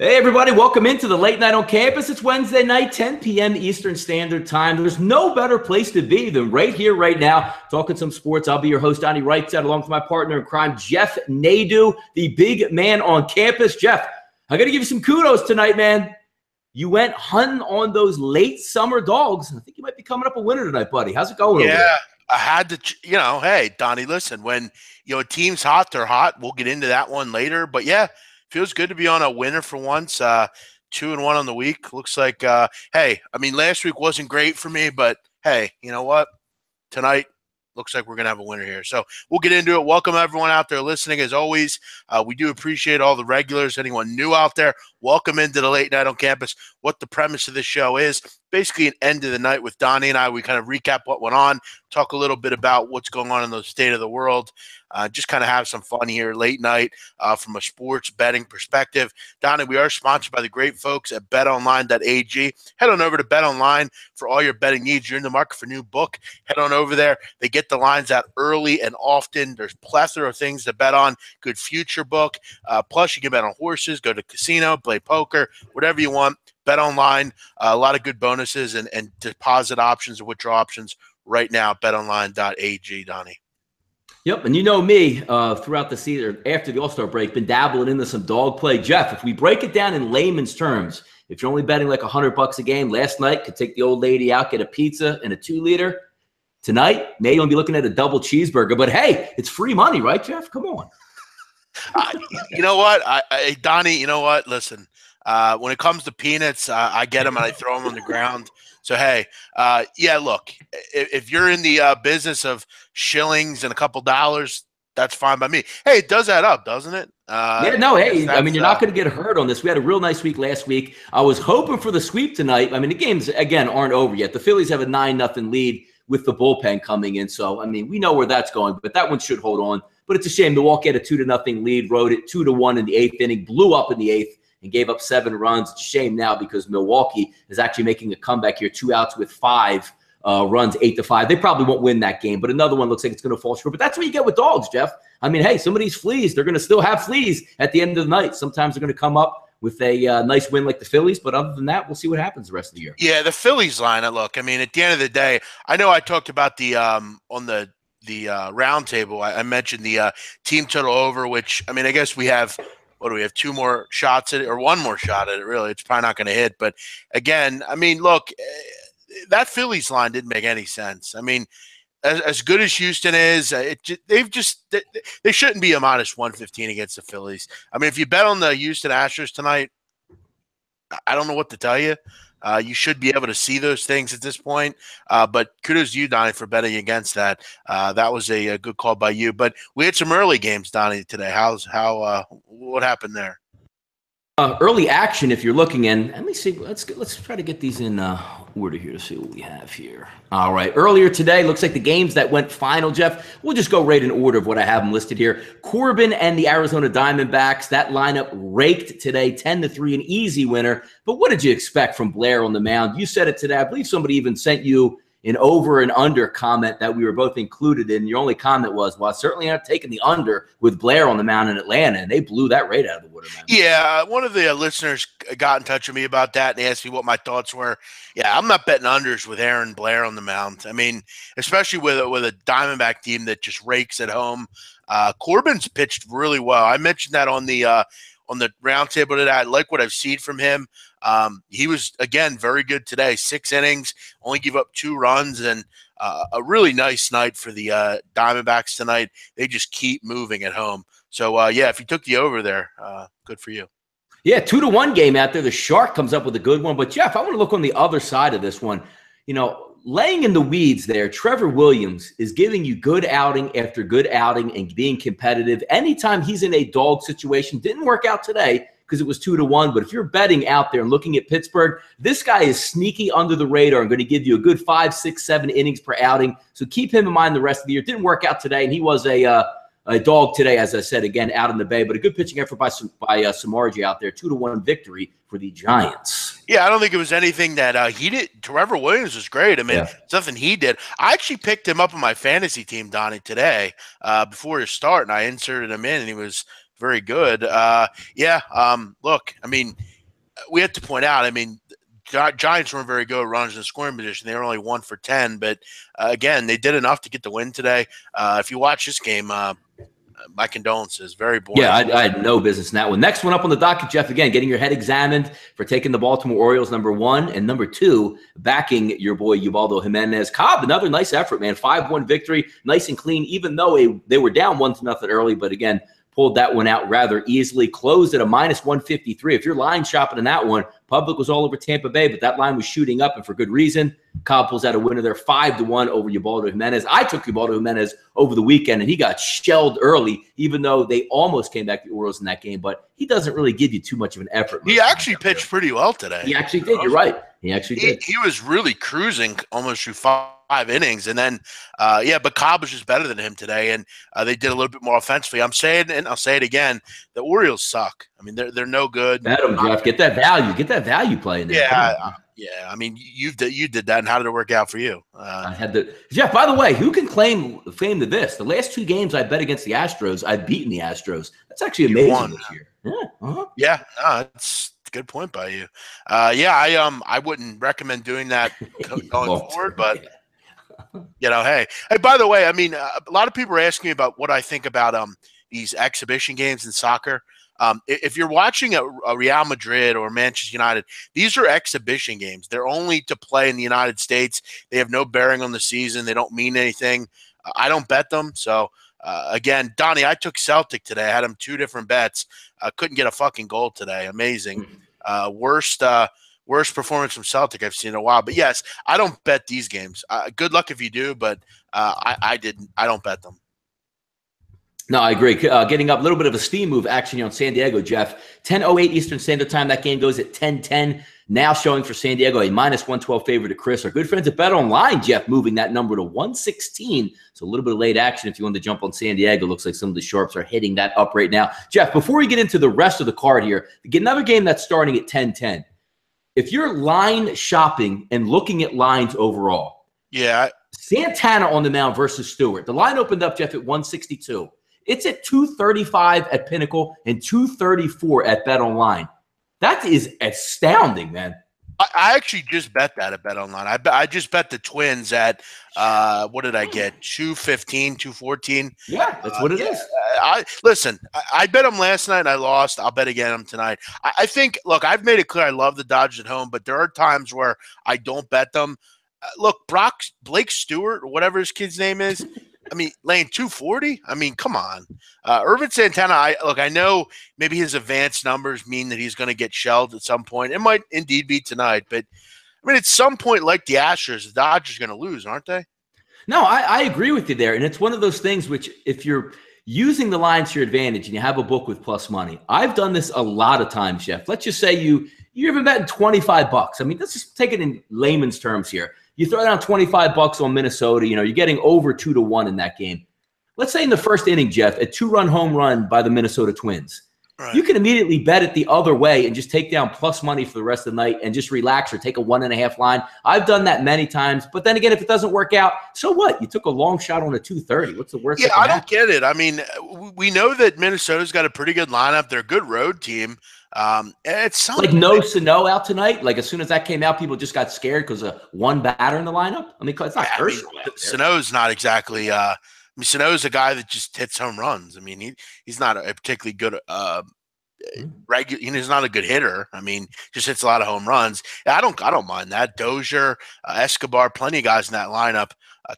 Hey, everybody, welcome into the Late Night on Campus. It's Wednesday night, 10 p.m. Eastern Standard Time. There's no better place to be than right here, right now, talking some sports. I'll be your host, Donnie Jeff, along with my partner in crime, Jeff Nadeau, the big man on campus. Jeff, I got to give you some kudos tonight, man. You went hunting on those late summer dogs. I think you might be coming up a winner tonight, buddy. How's it going over there? Yeah, I had to, hey, Donnie, listen, when, a team's hot, they're hot. We'll get into that one later. But, yeah, feels good to be on a winner for once. 2-1 on the week. Looks like, hey, I mean, last week wasn't great for me, but, hey, you know what? Tonight, looks like we're going to have a winner here. So we'll get into it. Welcome, everyone out there listening. As always, we do appreciate all the regulars. Anyone new out there, welcome into the Late Night on Campus. What the premise of this show is, basically an end of the night with Donnie and I. We kind of recap what went on, talk a little bit about what's going on in the state of the world, just kind of have some fun here late night from a sports betting perspective. Donnie, we are sponsored by the great folks at betonline.ag. Head on over to BetOnline for all your betting needs. You're in the market for a new book, head on over there. They get the lines out early and often. There's plethora of things to bet on. Good future book. Plus, you can bet on horses, go to casino, play poker, whatever you want. BetOnline, a lot of good bonuses and deposit options and withdrawal options right now. BetOnline.ag, Donnie. Yep, and you know me, throughout the season, after the All-Star break, been dabbling into some dog play. Jeff, if we break it down in layman's terms, if you're only betting like $100 a game, last night could take the old lady out, get a pizza and a 2-liter. Tonight, maybe you'll be looking at a double cheeseburger. But hey, it's free money, right, Jeff? Come on. You know what, Donnie? You know what? Listen, when it comes to peanuts, I get them and I throw them on the ground. So, hey, yeah, look, if you're in the business of shillings and a couple dollars, that's fine by me. Hey, it does add up, doesn't it? Yeah, no, hey, I mean, you're not going to get hurt on this. We had a real nice week last week. I was hoping for the sweep tonight. I mean, the games, again, aren't over yet. The Phillies have a 9-0 lead with the bullpen coming in. So, I mean, we know where that's going, but that one should hold on. But it's a shame. Milwaukee had a 2-0 lead, rode it 2-1 in the 8th inning, blew up in the 8th, and gave up 7 runs. It's a shame now because Milwaukee is actually making a comeback here, 2 outs with 5 runs, 8-5. They probably won't win that game, but another one looks like it's going to fall short. But that's what you get with dogs, Jeff. I mean, hey, some of these fleas, they're going to still have fleas at the end of the night. Sometimes they're going to come up with a nice win like the Phillies, but other than that, we'll see what happens the rest of the year. Yeah, the Phillies lineup. Look, I mean, at the end of the day, I know I talked about the on the round table. I mentioned the team total over, which, I mean, I guess we have – what do we have? 2 more shots at it, or 1 more shot at it, really. It's probably not going to hit. But, again, I mean, look, that Phillies line didn't make any sense. I mean, as good as Houston is, they shouldn't be a minus 115 against the Phillies. I mean, if you bet on the Houston Astros tonight, I don't know what to tell you. You should be able to see those things at this point. But kudos to you, Donnie, for betting against that. That was a good call by you. But we had some early games, Donnie, today. What happened there? Early action, if you're looking in. Let me see. Let's try to get these in order here to see what we have here. All right. Earlier today, looks like the games that went final, Jeff. We'll just go right in order of what I have them listed here. Corbin and the Arizona Diamondbacks. That lineup raked today, 10-3, an easy winner. But what did you expect from Blair on the mound? You said it today. I believe somebody even sent you an over and under comment that we were both included in. Your only comment was, well, I certainly not taking the under with Blair on the mound in Atlanta, and they blew that right out of the water, man. Yeah, one of the listeners got in touch with me about that and asked me what my thoughts were. Yeah, I'm not betting unders with Aaron Blair on the mound. I mean, especially with a Diamondback team that just rakes at home. Corbin's pitched really well. I mentioned that on the roundtable today. I like what I've seen from him. He was, again, very good today. 6 innings, only gave up 2 runs, and a really nice night for the Diamondbacks tonight. They just keep moving at home. So, yeah, if you took the over there, good for you. Yeah, 2-1 game out there. The Shark comes up with a good one. But, Jeff, I want to look on the other side of this one. You know, laying in the weeds there, Trevor Williams is giving you good outing after good outing and being competitive. Anytime he's in a dog situation, didn't work out today because it was 2-1. But if you're betting out there and looking at Pittsburgh, this guy is sneaky under the radar and going to give you a good 5, 6, 7 innings per outing. So keep him in mind the rest of the year. Didn't work out today, and he was a dog today, as I said, again, out in the Bay. But a good pitching effort by Samardzija out there. 2-1 victory for the Giants. Yeah, I don't think it was anything that he did. Trevor Williams was great. I mean, it's nothing he did. I actually picked him up on my fantasy team, Donnie, today before his start, and I inserted him in, and he was very good. Look, I mean, we have to point out, I mean, Giants weren't very good at runners in scoring position. They were only 1 for 10, but again, they did enough to get the win today. If you watch this game, my condolences. Very boring. Yeah, I had no business in that one. Next one up on the docket, Jeff, again, getting your head examined for taking the Baltimore Orioles, #1, and #2, backing your boy Ubaldo Jimenez. Cobb, another nice effort, man. 5-1 victory, nice and clean, even though they were down 1-0 early, but again, pulled that one out rather easily, closed at a -153. If you're line shopping in that one, public was all over Tampa Bay, but that line was shooting up, and for good reason. Cobb pulls out a winner there, 5-1 over Ubaldo Jimenez. I took Ubaldo Jimenez over the weekend, and he got shelled early, even though they almost came back to the Orioles in that game, but he doesn't really give you too much of an effort. He actually pitched pretty well today. He actually did. You're right. He actually did. He was really cruising almost through 5 innings. And then, but Cobb was just better than him today. And they did a little bit more offensively. I'm saying, and I'll say it again, the Orioles suck. I mean, they're no good. Bet them, Jeff. Get that value. Get that value play in there. Yeah. I mean, you did that. And how did it work out for you? I had the Jeff. By the way, who can claim fame to this? The last 2 games I bet against the Astros, I've beaten the Astros. That's actually amazing this year. Yeah. That's a good point by you. I wouldn't recommend doing that going forward, but. Hey, by the way, I mean, a lot of people are asking me about what I think about these exhibition games in soccer. If you're watching a Real Madrid or Manchester United, these are exhibition games. They're only to play in the United States. They have no bearing on the season. They don't mean anything. I don't bet them. So, again, Donnie, I took Celtic today. I had them 2 different bets. Couldn't get a fucking goal today. Amazing. Worst performance from Celtic I've seen in a while. But, yes, I don't bet these games. Good luck if you do, but I didn't. I don't bet them. No, I agree. Getting up a little bit of a steam move action here on San Diego, Jeff. 10:08 Eastern Standard Time. That game goes at 10:10. Now showing for San Diego a -112 favorite to Chris. Our good friends at Bet Online, Jeff, moving that number to 116. So a little bit of late action if you want to jump on San Diego. Looks like some of the sharps are hitting that up right now. Jeff, before we get into the rest of the card here, get another game that's starting at 10:10. If you're line shopping and looking at lines overall, Santana on the mound versus Stewart. The line opened up, Jeff, at 162. It's at 235 at Pinnacle and 234 at Bet Online. That is astounding, man. I actually just bet that at Bet Online. I just bet the Twins at what did I get? 215, 214. Yeah, that's what it is. I bet them last night and I lost. I'll bet again them tonight. I think, look, I've made it clear I love the Dodgers at home, but there are times where I don't bet them. Blake Stewart, or whatever his kid's name is, I mean, laying 240? I mean, come on. Irvin Santana, I know maybe his advanced numbers mean that he's going to get shelled at some point. It might indeed be tonight, but I mean, at some point, like the Astros, the Dodgers are going to lose, aren't they? No, I agree with you there. And it's one of those things which, if you're using the lines to your advantage and you have a book with plus money, I've done this a lot of times, Jeff. Let's just say you're even betting $25. I mean, let's just take it in layman's terms here. You throw down $25 on Minnesota, you're getting over 2-1 in that game. Let's say in the first inning, Jeff, a 2-run home run by the Minnesota Twins. Right. You can immediately bet it the other way and just take down plus money for the rest of the night and just relax or take a 1.5 line. I've done that many times. But then again, if it doesn't work out, so what? You took a long shot on a 230. What's the worst? Yeah, I don't get it. I mean, we know that Minnesota's got a pretty good lineup. They're a good road team. It's like no Sano out tonight. Like as soon as that came out, people just got scared because of one batter in the lineup. I mean, it's not personal. Sano's not exactly. Sano's a guy that just hits home runs. I mean, he's not a particularly good he's not a good hitter. I mean, just hits a lot of home runs. I don't mind that. Dozier, Escobar, plenty of guys in that lineup.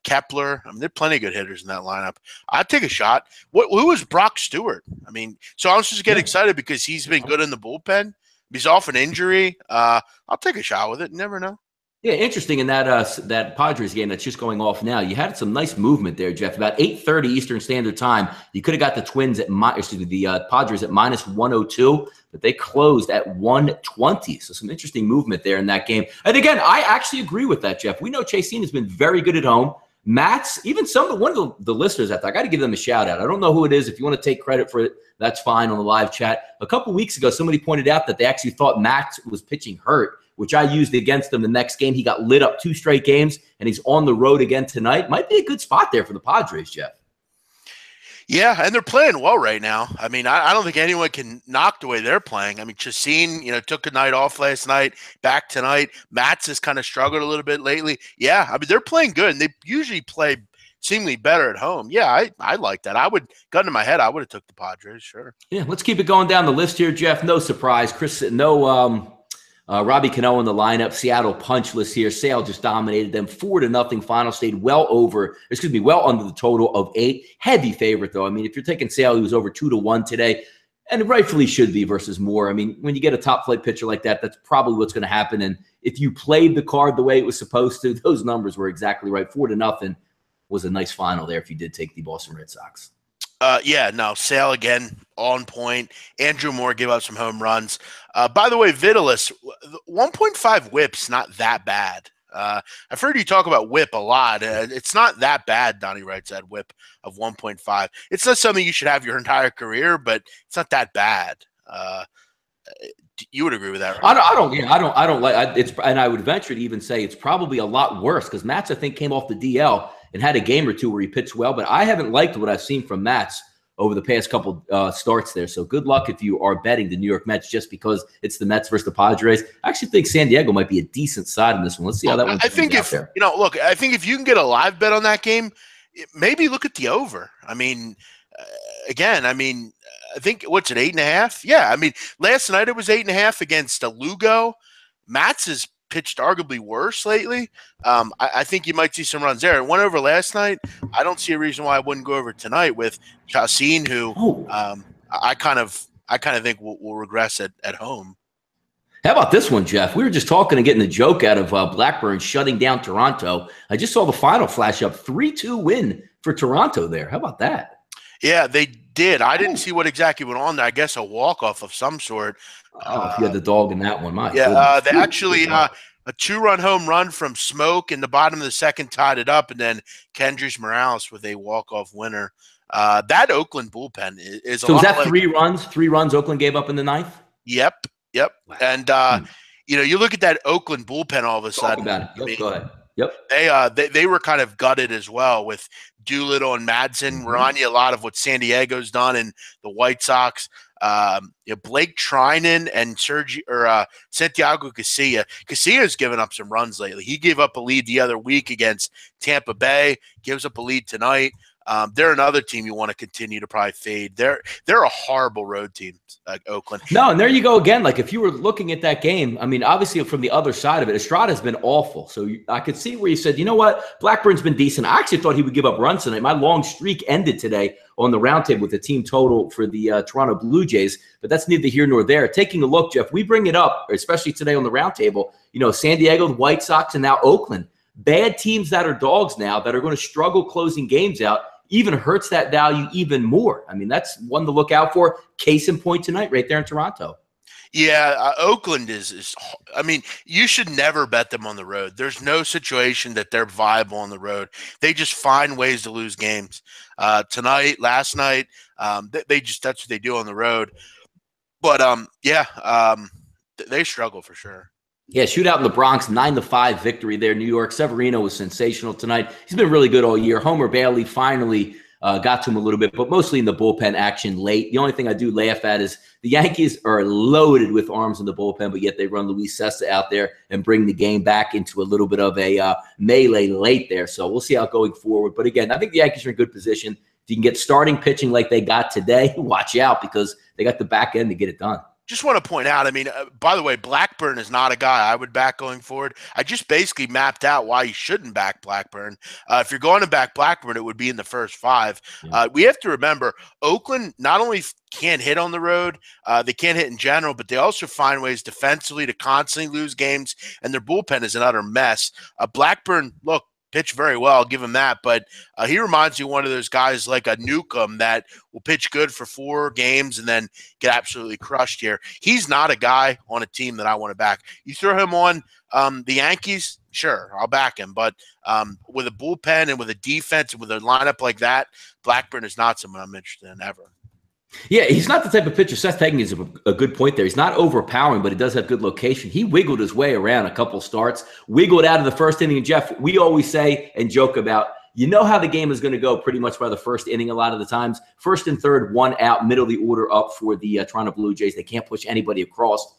Kepler. I mean, there are plenty of good hitters in that lineup. I'd take a shot. Who is Brock Stewart? I mean, so I'm just get excited because he's been good in the bullpen. He's off an injury. I'll take a shot with it. You never know. Yeah, interesting in that Padres game that's just going off now. You had some nice movement there, Jeff. About 8:30 Eastern Standard Time, you could have got the Twins at the Padres at -102, but they closed at 120. So some interesting movement there in that game. And again, I actually agree with that, Jeff. We know Chaseen has been very good at home. Matt's, even one of the listeners out there, I got to give them a shout out. I don't know who it is. If you want to take credit for it, that's fine on the live chat. A couple weeks ago, somebody pointed out that they actually thought Matt was pitching hurt, which I used against him the next game. He got lit up 2 straight games, and he's on the road again tonight. Might be a good spot there for the Padres, Jeff. Yeah, and they're playing well right now. I mean, I don't think anyone can knock the way they're playing. I mean, Chassin, took a night off last night, back tonight. Mats has kind of struggled a little bit lately. Yeah, I mean, they're playing good, and they usually play seemingly better at home. Yeah, I like that. Gun to my head, I would have took the Padres, sure. Yeah, let's keep it going down the list here, Jeff. No surprise. Robbie Cano in the lineup. Seattle punch list here. Sale just dominated them 4-0 final. Stayed well under the total of 8. Heavy favorite, though. I mean, if you're taking Sale, he was over 2-1 today, and rightfully should be versus Moore. I mean, when you get a top flight pitcher like that, that's probably what's going to happen. And if you played the card the way it was supposed to, those numbers were exactly right. 4-0 was a nice final there if you did take the Boston Red Sox. Sale again on point. Andrew Moore gave up some home runs. By the way, Vitalis, 1.5 whip's not that bad. I've heard you talk about whip a lot. It's not that bad, Donnie writes that whip of 1.5. It's not something you should have your entire career, but it's not that bad. You would agree with that, right? I don't like it's, and I would venture to even say it's probably a lot worse because Matz, I think, came off the DL and had a game or two where he pitched well, but I haven't liked what I've seen from Matz over the past couple starts there. So good luck if you are betting the New York Mets just because it's the Mets versus the Padres. I actually think San Diego might be a decent side in this one. Let's see how that one I think if there. I think if you can get a live bet on that game, maybe look at the over. I mean, I think what's it, 8.5? Yeah, I mean, last night it was 8.5 against Lugo. Matz has pitched arguably worse lately. I think you might see some runs there. It went over last night. I don't see a reason why I wouldn't go over tonight with Chassin, who I kind of think will regress at home. How about this one, Jeff? We were just talking and getting the joke out of Blackburn shutting down Toronto. I just saw the final flash up, 3-2 win for Toronto there. How about that? Yeah, they did. I didn't see what exactly went on there. I guess a walk-off of some sort. If you had the dog in that one, my goodness. They actually a 2-run home run from Smoke in the bottom of the second tied it up, and then Kendrys Morales with a walk-off winner. That Oakland bullpen is so. Was that 3 runs? 3 runs Oakland gave up in the ninth? Yep. Wow. And you look at that Oakland bullpen all of a sudden. Talk about it. Go ahead. Yep. They were kind of gutted as well with Doolittle and Madsen. Remind you a lot of what San Diego's done and the White Sox. Blake Trinan and Santiago Casilla. Casilla's given up some runs lately. He gave up a lead the other week against Tampa Bay. Gives up a lead tonight. They're another team you want to continue to probably fade. They're a horrible road team, Oakland. No, and there you go again. Like if you were looking at that game, I mean, obviously from the other side of it, Estrada's been awful. So I could see where you said, you know what, Blackburn's been decent. I actually thought he would give up runs tonight. My long streak ended today on the roundtable with the team total for the Toronto Blue Jays, but that's neither here nor there. Taking a look, Jeff, we bring it up, especially today on the roundtable. San Diego, the White Sox, and now Oakland. Bad teams that are dogs now that are going to struggle closing games out. Even hurts that value even more. I mean, that's one to look out for. Case in point tonight right there in Toronto. Yeah, Oakland is I mean, you should never bet them on the road. There's no situation that they're viable on the road. They just find ways to lose games. Tonight, last night, that's what they do on the road. But, they struggle for sure. Yeah, shootout in the Bronx, 9-5 victory there. New York. Severino was sensational tonight. He's been really good all year. Homer Bailey finally got to him a little bit, but mostly in the bullpen action late. The only thing I do laugh at is the Yankees are loaded with arms in the bullpen, but yet they run Luis Sessa out there and bring the game back into a little bit of a melee late there. So we'll see how going forward. But again, I think the Yankees are in good position. If you can get starting pitching like they got today, watch out because they got the back end to get it done. Just want to point out, I mean, by the way, Blackburn is not a guy I would back going forward. I just basically mapped out why you shouldn't back Blackburn. If you're going to back Blackburn, it would be in the first 5. We have to remember, Oakland not only can't hit on the road, they can't hit in general, but they also find ways defensively to constantly lose games, and their bullpen is an utter mess. Blackburn, look, pitch very well, I'll give him that, but he reminds me of one of those guys like a Newcomb that will pitch good for 4 games and then get absolutely crushed here. He's not a guy on a team that I want to back. You throw him on the Yankees, sure, I'll back him, but with a bullpen and with a defense and with a lineup like that, Blackburn is not someone I'm interested in ever. Yeah, he's not the type of pitcher. Seth Hagen is a good point there. He's not overpowering, but he does have good location. He wiggled his way around a couple starts, wiggled out of the first inning. And Jeff, we always say and joke about, You know how the game is going to go pretty much by the first inning a lot of the times. First and third, one out, middle of the order up for the Toronto Blue Jays. They can't push anybody across,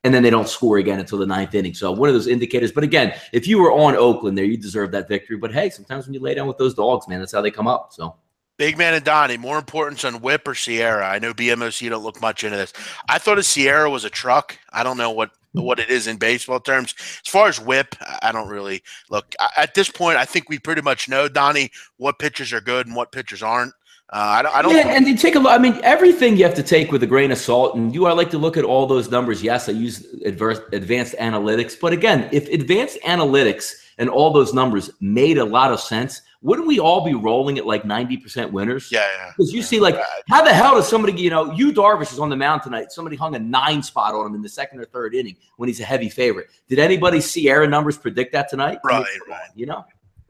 and then they don't score again until the ninth inning. So one of those indicators. But again, if you were on Oakland there, you deserve that victory. But hey, sometimes when you lay down with those dogs, man, that's how they come up. So Big Man and Donnie, more importance on whip or Sierra? I know BMOC don't look much into this. I thought a Sierra was a truck. I don't know what it is in baseball terms. As far as whip, I don't really look. At this point, I think we pretty much know, Donnie, what pitchers are good and what pitchers aren't. I don't. Yeah, and you take a look. I mean, everything you have to take with a grain of salt. And I like to look at all those numbers. Yes, I use advanced analytics. But again, if advanced analytics and all those numbers made a lot of sense, wouldn't we all be rolling at like 90% winners? Yeah. Because you see, like, how the hell does somebody, Yu Darvish is on the mound tonight. Somebody hung a 9 spot on him in the second or third inning when he's a heavy favorite. Did anybody Sierra numbers predict that tonight? Right.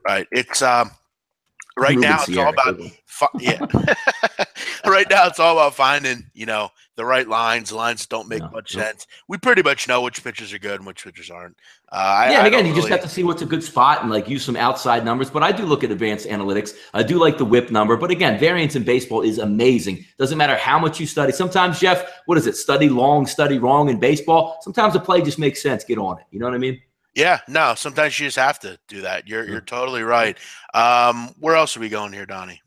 Right. It's right now it's all about right now it's all about finding the right lines. The lines don't make much sense. We pretty much know which pitchers are good and which pitchers aren't. And again, you just have to see what's a good spot and like use some outside numbers. But I do look at advanced analytics. I do like the whip number. But again, variance in baseball is amazing. Doesn't matter how much you study. Sometimes, Jeff, what is it? Study long, study wrong in baseball. Sometimes a play just makes sense. Get on it. You know what I mean? Yeah, no, sometimes you just have to do that. You're totally right. Where else are we going here, Donnie?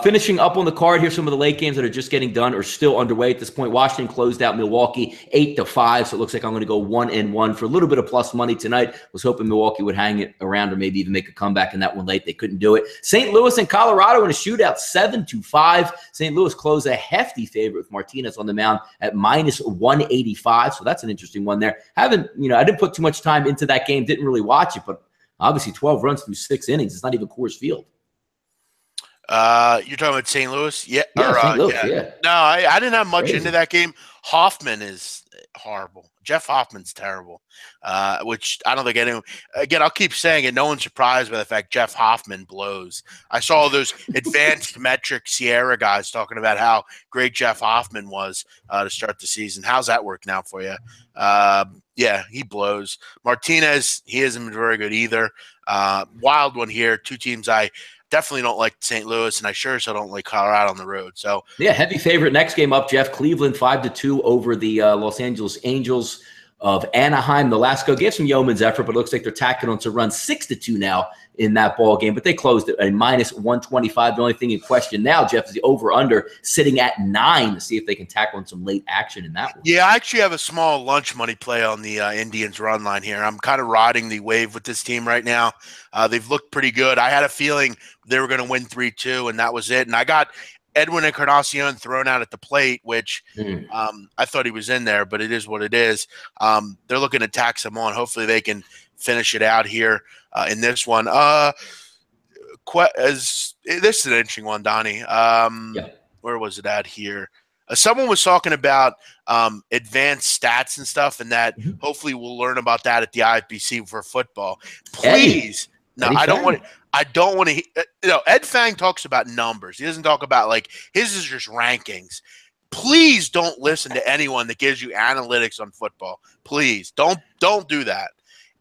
Finishing up on the card here, some of the late games that are just getting done or still underway at this point. Washington closed out Milwaukee 8-5, so it looks like I'm going to go 1-1 for a little bit of plus money tonight. Was hoping Milwaukee would hang it around or maybe even make a comeback in that one late. They couldn't do it. St. Louis and Colorado in a shootout 7-5. St. Louis closed a hefty favorite with Martinez on the mound at -185, so that's an interesting one there. I didn't put too much time into that game, didn't really watch it, but obviously 12 runs through 6 innings. It's not even Coors Field. You're talking about St. Louis? Yeah, St. Louis, yeah. No, I didn't have much into that game. Hoffman is horrible. Jeff Hoffman's terrible, which I don't think anyone – again, I'll keep saying it. No one's surprised by the fact Jeff Hoffman blows. I saw those advanced metric Sierra guys talking about how great Jeff Hoffman was to start the season. How's that working out for you? Yeah, he blows. Martinez, he hasn't been very good either. Wild one here. Two teams I – definitely don't like St. Louis, and I sure as hell don't like Colorado on the road. So yeah, heavy favorite. Next game up, Jeff. Cleveland 5-2 over the Los Angeles Angels of Anaheim. The Lasco gave some yeoman's effort, but it looks like they're tacking on to run 6-2 now in that ball game. But they closed it at -125. The only thing in question now, Jeff, is the over/under sitting at 9 to see if they can tackle on some late action in that one. Yeah, I actually have a small lunch money play on the Indians run line here. I'm kind of riding the wave with this team right now. They've looked pretty good. I had a feeling they were going to win 3-2, and that was it. And I got Edwin Encarnacion thrown out at the plate, which I thought he was in there, but it is what it is. They're looking to tax him on. Hopefully they can finish it out here in this one. This is an interesting one, Donnie. Where was it at here? Someone was talking about advanced stats and stuff, and that hopefully we'll learn about that at the IFBC for football. Please. No, I don't want to. Ed Fang talks about numbers. He doesn't talk about his is just rankings. Please don't listen to anyone that gives you analytics on football. Please don't do that.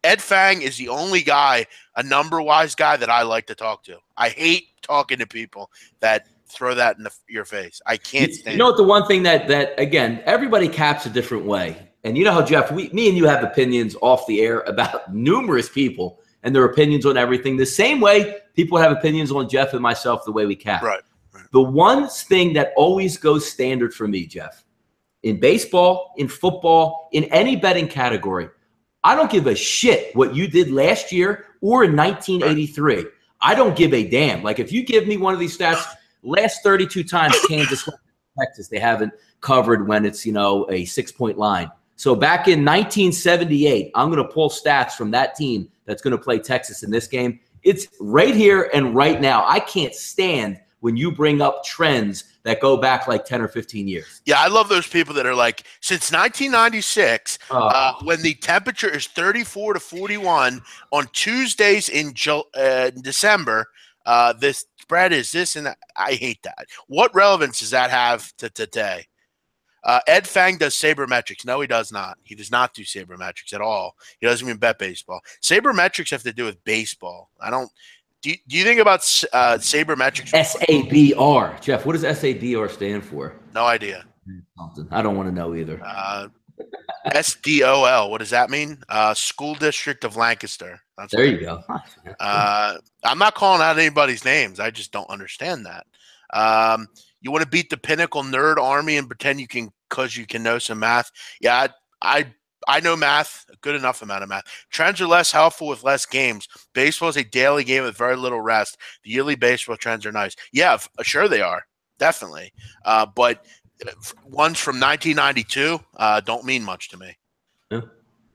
Ed Fang is the only guy, a number-wise guy, that I like to talk to. I hate talking to people that throw that in your face. I can't stand it. You know what? The one thing that again, everybody caps a different way, and you know how Jeff, me and you have opinions off the air about numerous people and their opinions on everything. The same way people have opinions on Jeff and myself, the way we cap. Right. The one thing that always goes standard for me, Jeff, in baseball, in football, in any betting category, I don't give a shit what you did last year or in 1983. Right. I don't give a damn. Like, if you give me one of these stats, last 32 times Kansas, Texas, they haven't covered when it's, a 6-point line. So back in 1978, I'm going to pull stats from that team that's going to play Texas in this game. It's right here and right now. I can't stand when you bring up trends that go back like 10 or 15 years. Yeah, I love those people that are like, since 1996, when the temperature is 34 to 41 on Tuesdays in December, this spread is this and that. I hate that. What relevance does that have to today? Ed Fang does sabermetrics. No, he does not. He does not do sabermetrics at all. He doesn't even bet baseball. Sabermetrics have to do with baseball. Do you think about sabermetrics? SABR. Jeff, what does SABR stand for? No idea. Something. I don't want to know either. SDOL. What does that mean? School District of Lancaster. There you go. I'm not calling out anybody's names. I just don't understand that. You want to beat the pinnacle nerd army and pretend you can because you can know some math. Yeah, I know math, a good enough amount of math. Trends are less helpful with less games. Baseball is a daily game with very little rest. The yearly baseball trends are nice. Yeah, sure they are. Definitely. But ones from 1992 don't mean much to me. Yeah.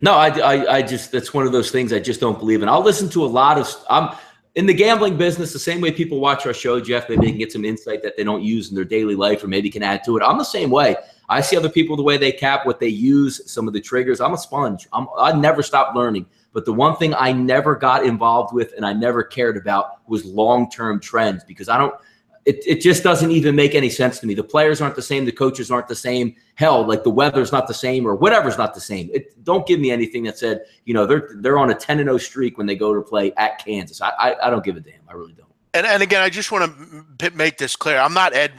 No, I just, that's one of those things I just don't believe in. I'll listen to a lot of, I'm in the gambling business, the same way people watch our show, Jeff, maybe they can get some insight that they don't use in their daily life or maybe can add to it. I'm the same way. I see other people, the way they cap, what they use, some of the triggers. I'm a sponge. I never stop learning. But the one thing I never got involved with and I never cared about was long-term trends because it just doesn't even make any sense to me. The players aren't the same. The coaches aren't the same. Hell, like the weather's not the same or whatever's not the same. Don't give me anything that said, they're on a 10-0 streak when they go to play at Kansas. I don't give a damn. I really don't. And again, I just want to make this clear. I'm not Ed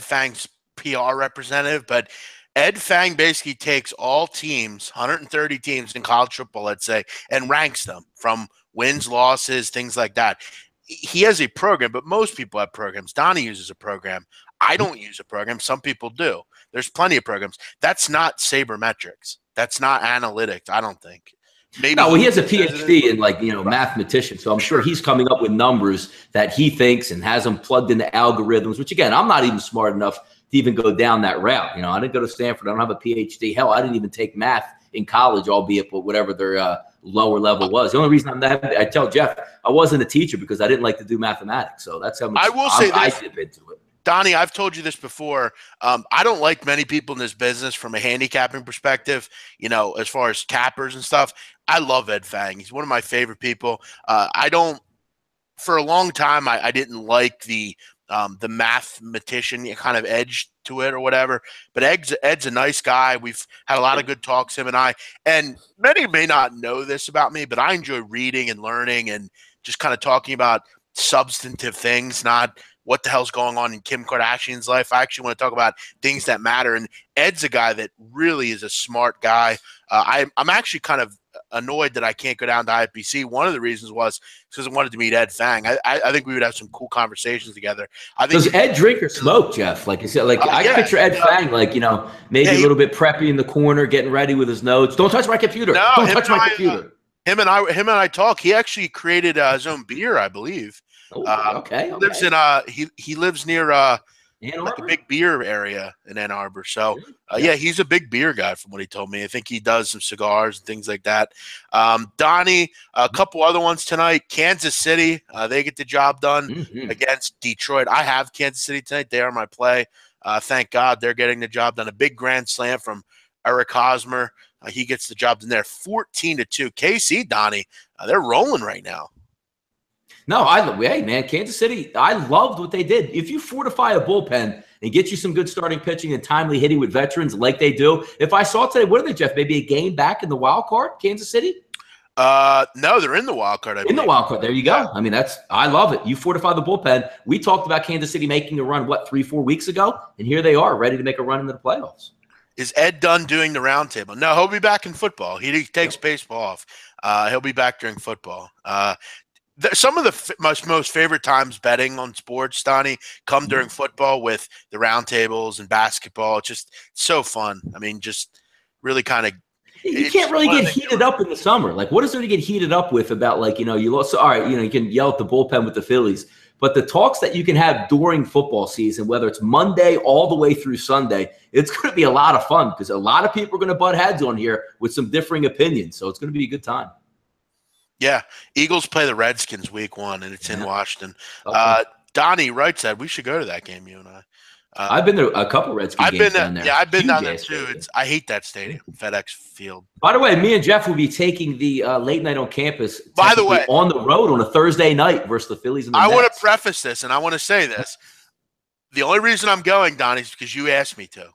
Fang's PR representative, but Ed Fang basically takes all teams, 130 teams in college football, let's say, and ranks them from wins, losses, things like that. He has a program, but most people have programs. Donnie uses a program. I don't use a program. Some people do. There's plenty of programs. That's not sabermetrics. That's not analytics, I don't think. Maybe no, well, he has a PhD in mathematician, so I'm sure he's coming up with numbers that he thinks and has them plugged into algorithms, which, again, I'm not even smart enough to even go down that route. I didn't go to Stanford. I don't have a PhD. Hell, I didn't even take math in college, albeit but whatever their lower level was. The only reason I tell Jeff I wasn't a teacher because I didn't like to do mathematics. So that's how much I dip into it. Donnie, I've told you this before. I don't like many people in this business from a handicapping perspective, as far as cappers and stuff. I love Ed Fang. He's one of my favorite people. For a long time, I didn't like the mathematician kind of edge to it or whatever. But Ed's a nice guy. We've had a lot of good talks, him and I. And many may not know this about me, but I enjoy reading and learning and just kind of talking about substantive things, not what the hell's going on in Kim Kardashian's life. I actually want to talk about things that matter. And Ed's a guy that really is a smart guy. I'm actually kind of annoyed that I can't go down to IFBC. One of the reasons was because I wanted to meet Ed Fang. I think we would have some cool conversations together. Does Ed drink or smoke, Jeff? Like you said, I picture Ed Fang, maybe a little bit preppy in the corner, getting ready with his notes. Don't touch my computer. No, don't touch my computer. Him and I talk. He actually created his own beer, I believe. Okay. He lives near like a big beer area in Ann Arbor. So he's a big beer guy from what he told me. I think he does some cigars and things like that. Donnie, a couple other ones tonight. Kansas City, they get the job done against Detroit. I have Kansas City tonight. They are my play. Thank God they're getting the job done. A big grand slam from Eric Hosmer. He gets the job done there. 14-2. KC, Donnie, they're rolling right now. No, hey, man, Kansas City, I loved what they did. If you fortify a bullpen and get you some good starting pitching and timely hitting with veterans like they do, if I saw today, what are they, Jeff? Maybe a game back in the wild card, Kansas City? No, they're in the wild card. In the wild card. There you go. I mean, I love it. You fortify the bullpen. We talked about Kansas City making a run, 3-4 weeks ago? And here they are, ready to make a run into the playoffs. Is Ed done doing the roundtable? No, he'll be back in football. He takes baseball off. He'll be back during football. Some of the most favorite times betting on sports, Donnie, come during football with the roundtables and basketball. It's just so fun. I mean, just really kind of. You can't really get heated up in the summer. Like, what is there to get heated up with about, you lost? All right, you can yell at the bullpen with the Phillies. But the talks that you can have during football season, whether it's Monday all the way through Sunday, it's going to be a lot of fun because a lot of people are going to butt heads on here with some differing opinions. So it's going to be a good time. Yeah, Eagles play the Redskins week 1, and it's in Washington. Donnie Wright said we should go to that game, you and I. I've been to a couple Redskins games down there. Yeah, I've been down there too. I hate that stadium, FedEx Field. By the way, me and Jeff will be taking the late night on campus. By the way, on the road on a Thursday night versus the Phillies and the Mets. I want to preface this, and I want to say this. The only reason I'm going, Donnie, is because you asked me to.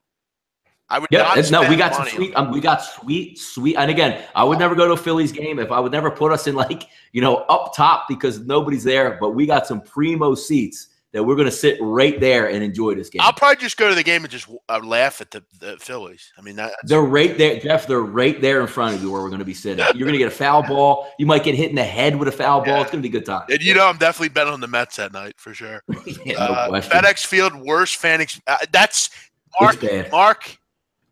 I would Yeah, not no, spend we got some money sweet. We got sweet. And again, I would never go to a Phillies game if I would never put us in up top because nobody's there. But we got some primo seats that we're going to sit right there and enjoy this game. I'll probably just go to the game and just laugh at the Phillies. I mean, they're right there, Jeff. They're right there in front of you where we're going to be sitting. You're going to get a foul ball. You might get hit in the head with a foul ball. It's going to be a good time. And I'm definitely betting on the Mets that night for sure. Yeah, no question. FedEx Field, worst fan that's Mark.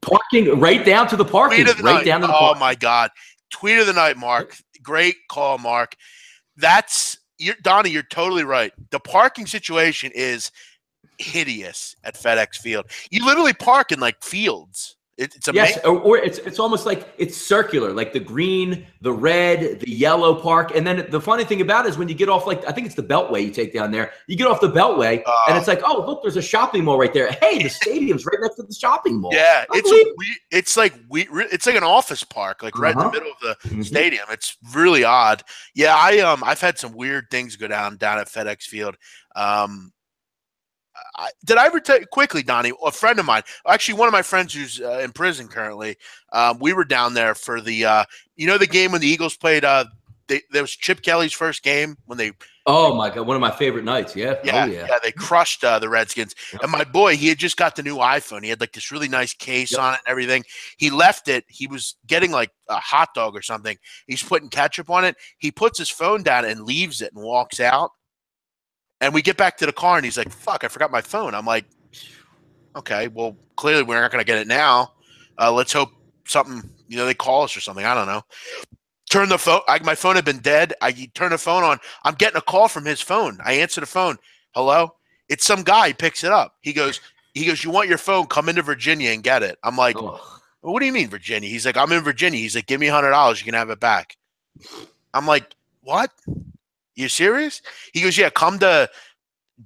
Parking right down to the parking. Right down to the parking. Oh my God. Tweet of the night, Mark. Great call, Mark. Donnie, you're totally right. The parking situation is hideous at FedEx Field. You literally park in fields. It's amazing. Yes, or it's almost like it's circular, like the green, the red, the yellow park. And then the funny thing about it is when you get off, I think it's the Beltway you take down there. You get off the Beltway, and it's like, oh, look, there's a shopping mall right there. Hey, the stadium's right next to the shopping mall. Yeah, it's like an office park, right in the middle of the stadium. It's really odd. Yeah, I've had some weird things go down at FedEx Field. Did I ever tell you quickly, Donnie? A friend of mine, actually one of my friends who's in prison currently, we were down there for the the game when the Eagles played. There was Chip Kelly's first game when they. Oh my God, one of my favorite nights. Yeah, they crushed the Redskins. Yep. And my boy, he had just got the new iPhone. He had this really nice case on it and everything. He left it. He was getting a hot dog or something. He's putting ketchup on it. He puts his phone down and leaves it and walks out. And we get back to the car, and he's like, fuck, I forgot my phone. I'm like, okay, well, clearly we're not going to get it now. Let's hope something, they call us or something. I don't know. Turn the phone. My phone had been dead. I turn the phone on. I'm getting a call from his phone. I answer the phone. Hello? It's some guy. He picks it up. He goes, you want your phone? Come into Virginia and get it. I'm like, what do you mean, Virginia? He's like, I'm in Virginia. He's like, give me $100. You can have it back. I'm like, what? You serious? He goes, yeah, come to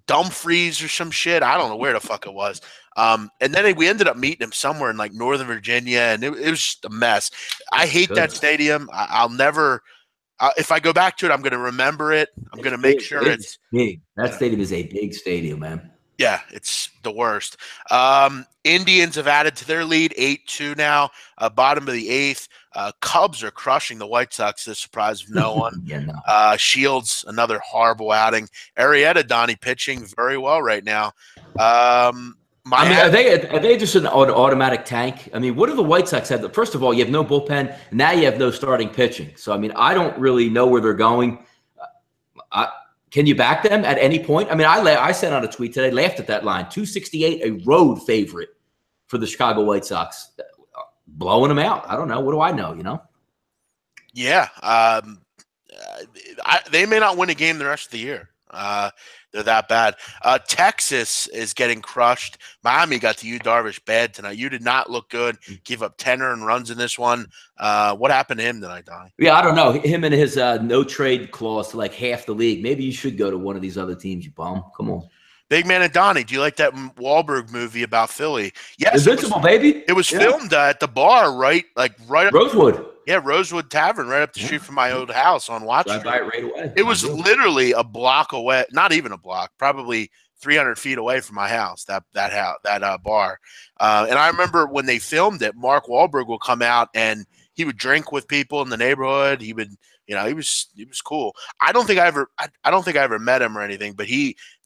Dumfries or some shit. I don't know where the fuck it was. And then we ended up meeting him somewhere in Northern Virginia, and it was just a mess. I hate that stadium. I'll never if I go back to it, I'm going to remember it. I'm going to make sure it's big. That stadium is a big stadium, man. Yeah, it's the worst. Indians have added to their lead, 8-2 now, bottom of the eighth. Cubs are crushing the White Sox to the surprise of no one. Shields, another horrible outing. Arrieta, Donnie, pitching very well right now. Are they just an automatic tank? I mean, what do the White Sox have? First of all, you have no bullpen. Now you have no starting pitching. So, I mean, I don't really know where they're going. Can you back them at any point? I mean, I sent out a tweet today, laughed at that line. 268, a road favorite for the Chicago White Sox. Blowing them out. I don't know. What do I know, Yeah. They may not win a game the rest of the year. They're that bad. Texas is getting crushed. Miami got to Yu Darvish bad tonight. You did not look good. Give up 10 earned runs in this one. What happened to him tonight, Donnie? Yeah, I don't know. Him and his no trade clause to half the league. Maybe you should go to one of these other teams, you bum. Come on. Big Man and Donnie, do you like that Wahlberg movie about Philly? Yes. Invincible, baby. It was filmed at the bar, right up Rosewood. Yeah, Rosewood Tavern, right up the street from my old house on Watch Street. Drive by it right away. It was literally a block away, not even a block, probably 300 feet away from my house. That bar, and I remember when they filmed it, Mark Wahlberg would come out and he would drink with people in the neighborhood. He would, he was cool. I don't think I ever met him or anything, but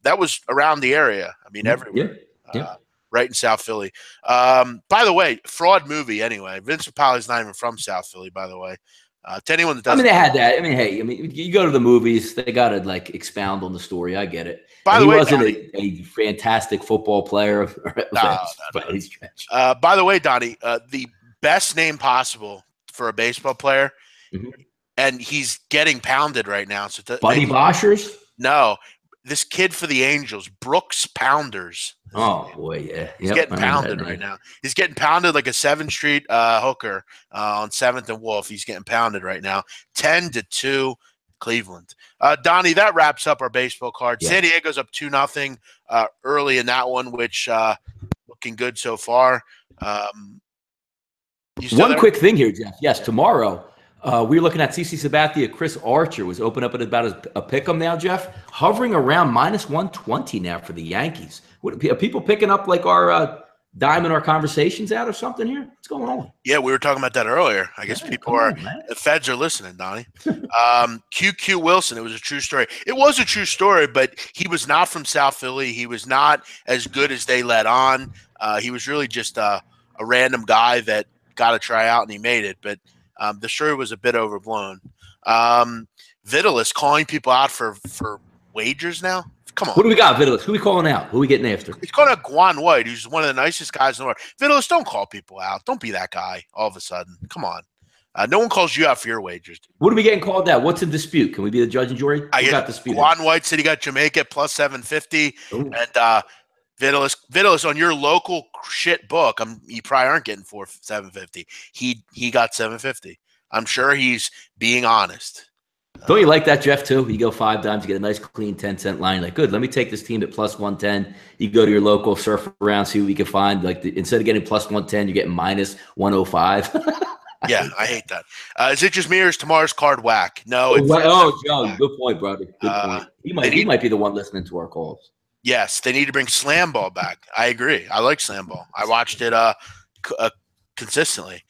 that was around the area. I mean, everywhere. Yeah. Right in South Philly. By the way, fraud movie anyway. Vince Papale's not even from South Philly, by the way. To anyone that doesn't. They had that. You go to the movies, they got to expound on the story. I get it. By the way, he wasn't a fantastic football player. No. By the way, Donnie, the best name possible for a baseball player, and he's getting pounded right now. So Buddy Boshers? No. This kid for the Angels, Brooks Pounders. Oh, boy, yeah. He's getting pounded right now. He's getting pounded like a 7th Street hooker on 7th and Wolf. He's getting pounded right now. 10-2, Cleveland. Donnie, that wraps up our baseball card. Yeah. San Diego's up 2-0 early in that one, which looking good so far. One quick thing here, Jeff. Yes, tomorrow – we're looking at CC Sabathia. Chris Archer was open up at about a pick-em now, Jeff, hovering around -120 now for the Yankees. Are people picking up our diming our conversations out or something here? What's going on? Yeah, we were talking about that earlier. I guess the feds are listening, Donnie. QQ Wilson, it was a true story. It was a true story, but he was not from South Philly. He was not as good as they let on. He was really just a random guy that got a tryout and he made it. But the story was a bit overblown. Vitalis calling people out for wagers now. Come on. What do we got, Vitalis? Who are we calling out? Who are we getting after? He's calling out Guan White, who's one of the nicest guys in the world. Vitalis, don't call people out. Don't be that guy all of a sudden. Come on. No one calls you out for your wagers. What are we getting called out? What's in dispute? Can we be the judge and jury? I got dispute. Guan White said he got Jamaica at plus 750. Ooh. And Vitalis on your local shit book, you probably aren't getting 750. He got 750. I'm sure he's being honest. Don't you like that, Jeff, too? You go 5 times, you get a nice, clean 10-cent line. Like, good, let me take this team at plus 110. You go to your local, surf around, see what you can find. Like, instead of getting plus 110, you're getting minus 105. Yeah, I hate that. Is it just me or is tomorrow's card whack? No. Joe, good point, brother. Good point. He might be the one listening to our calls. Yes, they need to bring Slam Ball back. I agree. I like Slam Ball. I watched it consistently.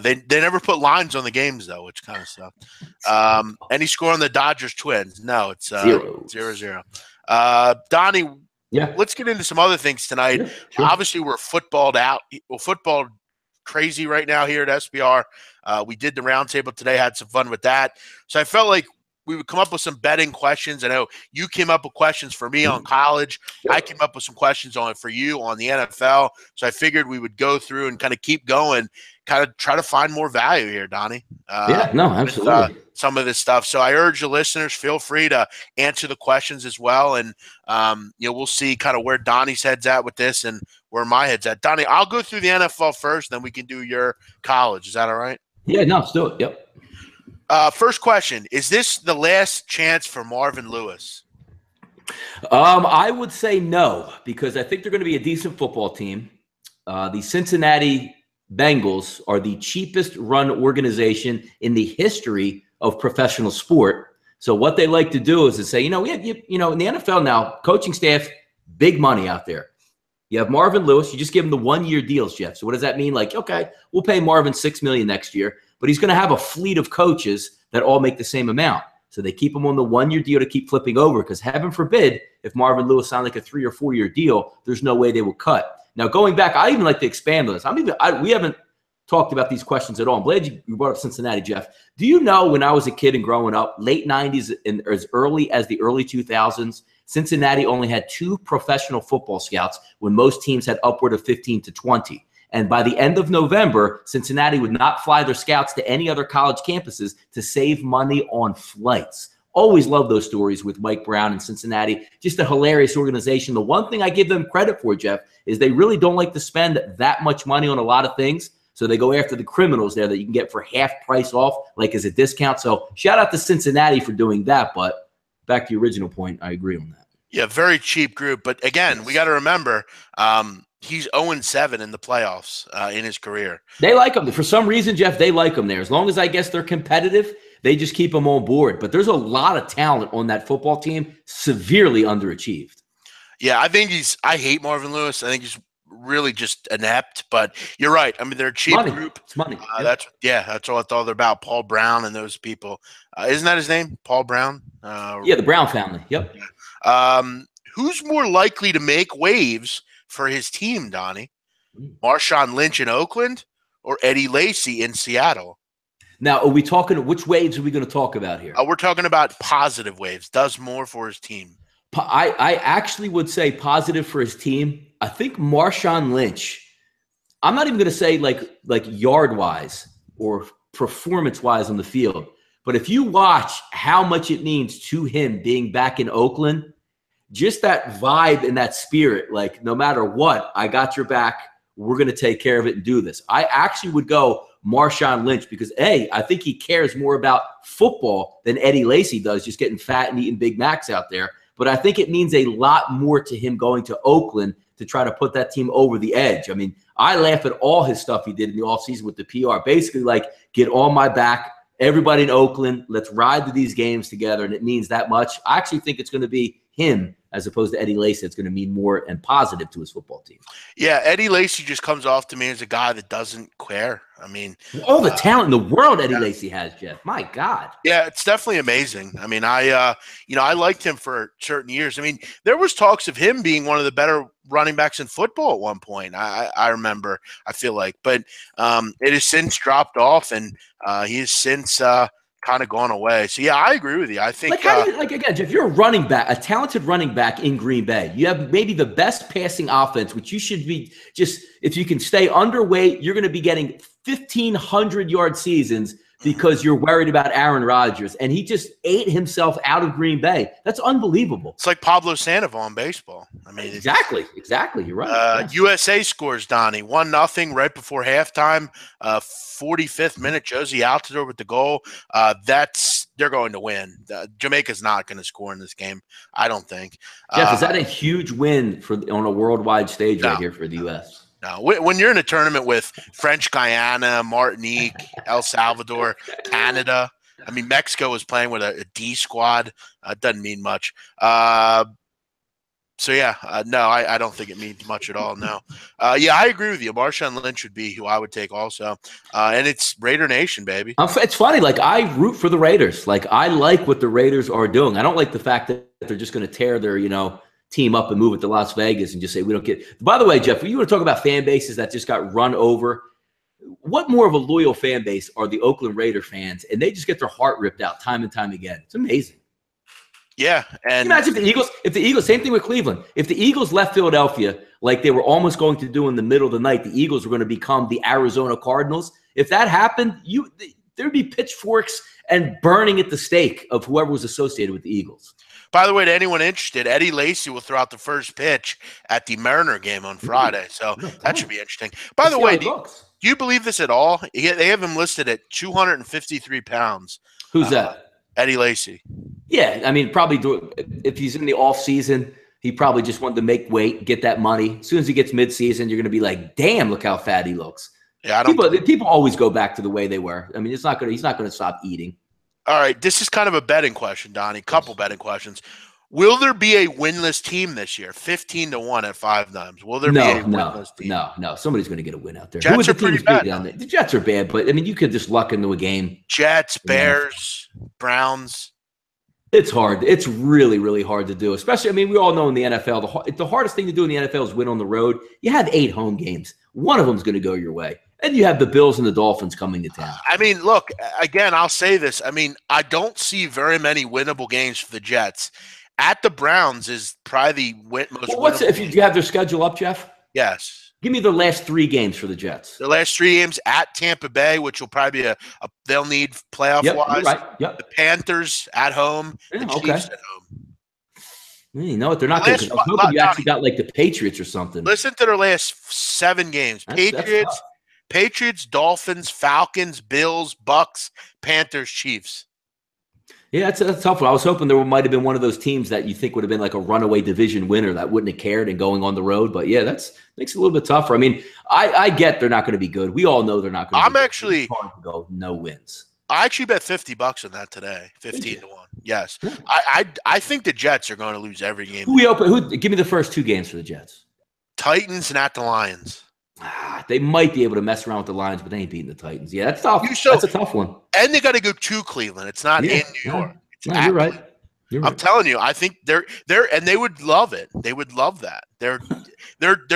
They never put lines on the games though, which kind of sucked. Any score on the Dodgers Twins? No, it's 0-0. Donnie, let's get into some other things tonight. Yeah, sure. Obviously, we're footballed out. Well, football crazy right now here at SBR. We did the roundtable today, had some fun with that. So I felt like we would come up with some betting questions. I know you came up with questions for me on college. I came up with some questions for you on the NFL. So I figured we would go through and kind of keep going, kind of try to find more value here, Donnie. Absolutely. With, some of this stuff. So I urge the listeners, feel free to answer the questions as well. And, we'll see kind of where Donnie's head's at with this and where my head's at. Donnie, I'll go through the NFL first, then we can do your college. Is that all right? Yeah, no, let's do it. Yep. First question, is this the last chance for Marvin Lewis? I would say no, because I think they're going to be a decent football team. The Cincinnati Bengals are the cheapest run organization in the history of professional sport. So what they like to do is to say, in the NFL now, coaching staff, big money out there. You have Marvin Lewis. You just give him the 1-year deals, Jeff. So what does that mean? Like, okay, we'll pay Marvin $6 million next year, but he's going to have a fleet of coaches that all make the same amount. So they keep him on the 1-year deal to keep flipping over because heaven forbid if Marvin Lewis signed like a 3 or 4 year deal, there's no way they will cut. Now, going back, I even like to expand on this. We haven't talked about these questions at all. I'm glad you brought up Cincinnati, Jeff. Do you know when I was a kid and growing up, late 90s and as early as the early 2000s, Cincinnati only had 2 professional football scouts when most teams had upward of 15 to 20. And by the end of November, Cincinnati would not fly their scouts to any other college campuses to save money on flights. Always love those stories with Mike Brown and Cincinnati. Just a hilarious organization. The one thing I give them credit for, Jeff, is they really don't like to spend that much money on a lot of things. So they go after the criminals there that you can get for half price off, like as a discount. So shout out to Cincinnati for doing that. But back to your original point, I agree on that. Yeah, very cheap group. But again, we got to remember he's 0-7 in the playoffs in his career. They like him. For some reason, Jeff, they like him there. As long as I guess they're competitive, they just keep him on board. But there's a lot of talent on that football team, severely underachieved. Yeah, I hate Marvin Lewis. I think he's really just inept, but you're right. I mean, they're a cheap group. It's money. That's all they're about. Paul Brown and those people. Isn't that his name? Paul Brown? The Brown family. Yep. Who's more likely to make waves for his team, Donnie? Marshawn Lynch in Oakland or Eddie Lacy in Seattle? Now, are we talking, which waves are we going to talk about here? We're talking about positive waves. Does more for his team. I actually would say positive for his team. I think Marshawn Lynch, I'm not even going to say like yard-wise or performance-wise on the field, but if you watch how much it means to him being back in Oakland, just that vibe and that spirit, like no matter what, I got your back, we're going to take care of it and do this. I actually would go Marshawn Lynch because, I think he cares more about football than Eddie Lacy does, just getting fat and eating Big Macs out there. But I think it means a lot more to him going to Oakland to try to put that team over the edge. I mean, I laugh at all his stuff he did in the offseason with the PR. Basically, like, get on my back, everybody in Oakland, let's ride to these games together, and it means that much. I actually think it's going to be him as opposed to Eddie Lacy. It's going to mean more and positive to his football team. Yeah, Eddie Lacy just comes off to me as a guy that doesn't care. I mean, all the talent in the world Eddie Lacy has, Jeff. My God. Yeah, it's definitely amazing. I mean, I liked him for certain years. I mean, there was talks of him being one of the better running backs in football at one point. I remember, I feel like, but it has since dropped off, and he has since kind of gone away. So yeah, I agree with you. I think again, Jeff, you're a running back, a talented running back in Green Bay. You have maybe the best passing offense, which you should be just, if you can stay underweight, you're going to be getting 1,500-yard seasons because you're worried about Aaron Rodgers. And he just ate himself out of Green Bay. That's unbelievable. It's like Pablo Sandoval in baseball. I mean, exactly. You're right. Yes. USA scores, Donnie, 1-0 right before halftime. 45th minute, Josie Altidore with the goal. They're going to win. Jamaica's not going to score in this game, I don't think. Jeff, is that a huge win on a worldwide stage right here for the U.S.? No, when you're in a tournament with French Guiana, Martinique, El Salvador, Canada, I mean, Mexico was playing with a D squad. Doesn't mean much. So, yeah, no, I don't think it means much at all, no. Yeah, I agree with you. Marshawn Lynch would be who I would take also. And it's Raider Nation, baby. It's funny. Like, I root for the Raiders. Like, I like what the Raiders are doing. I don't like the fact that they're just going to tear their, team up and move it to Las Vegas and just say we don't get. By the way, Jeff, you want to talk about fan bases that just got run over? What more of a loyal fan base are the Oakland Raider fans? And they just get their heart ripped out time and time again. It's amazing. Yeah, and imagine if the Eagles, same thing with Cleveland. If the Eagles left Philadelphia like they were almost going to do in the middle of the night, the Eagles were going to become the Arizona Cardinals. If that happened, there'd be pitchforks and burning at the stake of whoever was associated with the Eagles. By the way, to anyone interested, Eddie Lacy will throw out the first pitch at the Mariner game on Friday. So that should be interesting. By the way, do you believe this at all? They have him listed at 253 pounds. Who's that? Eddie Lacy. Yeah, I mean, probably if he's in the off season, he probably just wanted to make weight, get that money. As soon as he gets midseason, you're going to be like, damn, look how fat he looks. Yeah, people always go back to the way they were. I mean, he's not going to stop eating. All right, this is kind of a betting question, Donnie. Couple betting questions. Will there be a winless team this year? 15-1 at 5 times. Will there be a winless team? No. Somebody's going to get a win out there. Jets are pretty bad. The Jets are bad, but I mean, you could just luck into a game. Jets, Bears, Browns. It's hard. It's really, really hard to do. Especially, I mean, we all know in the NFL, the hardest thing to do in the NFL is win on the road. You have 8 home games. One of them is going to go your way. And you have the Bills and the Dolphins coming to town. I mean, look, again, I'll say this. I mean, I don't see very many winnable games for the Jets. At the Browns is probably the most winnable. If you have their schedule up, Jeff? Yes. Give me the last 3 games for the Jets. The last 3 games at Tampa Bay, which will probably be they'll need playoff-wise. Right. Yep. The Panthers at home. The Chiefs at home. You know what? They're not going to. I was hoping you actually got like the Patriots or something. Listen to their last 7 games. Patriots, Dolphins, Falcons, Bills, Bucks, Panthers, Chiefs. Yeah, that's a tough one. I was hoping there might have been one of those teams that you think would have been like a runaway division winner that wouldn't have cared and going on the road. But yeah, that makes it a little bit tougher. I mean, I get they're not going to be good. We all know they're not going to be good. It's hard to go no wins. I actually bet $50 on that today. 15-1. Yes. Yeah. I think the Jets are going to lose every game. Give me the first 2 games for the Jets. Titans and at the Lions. They might be able to mess around with the Lions, but they ain't beating the Titans. Yeah, that's tough. That's a tough one. And they got to go to Cleveland. It's not in New York. You're right. I'm telling you, I think they're and they would love it. They would love that. Their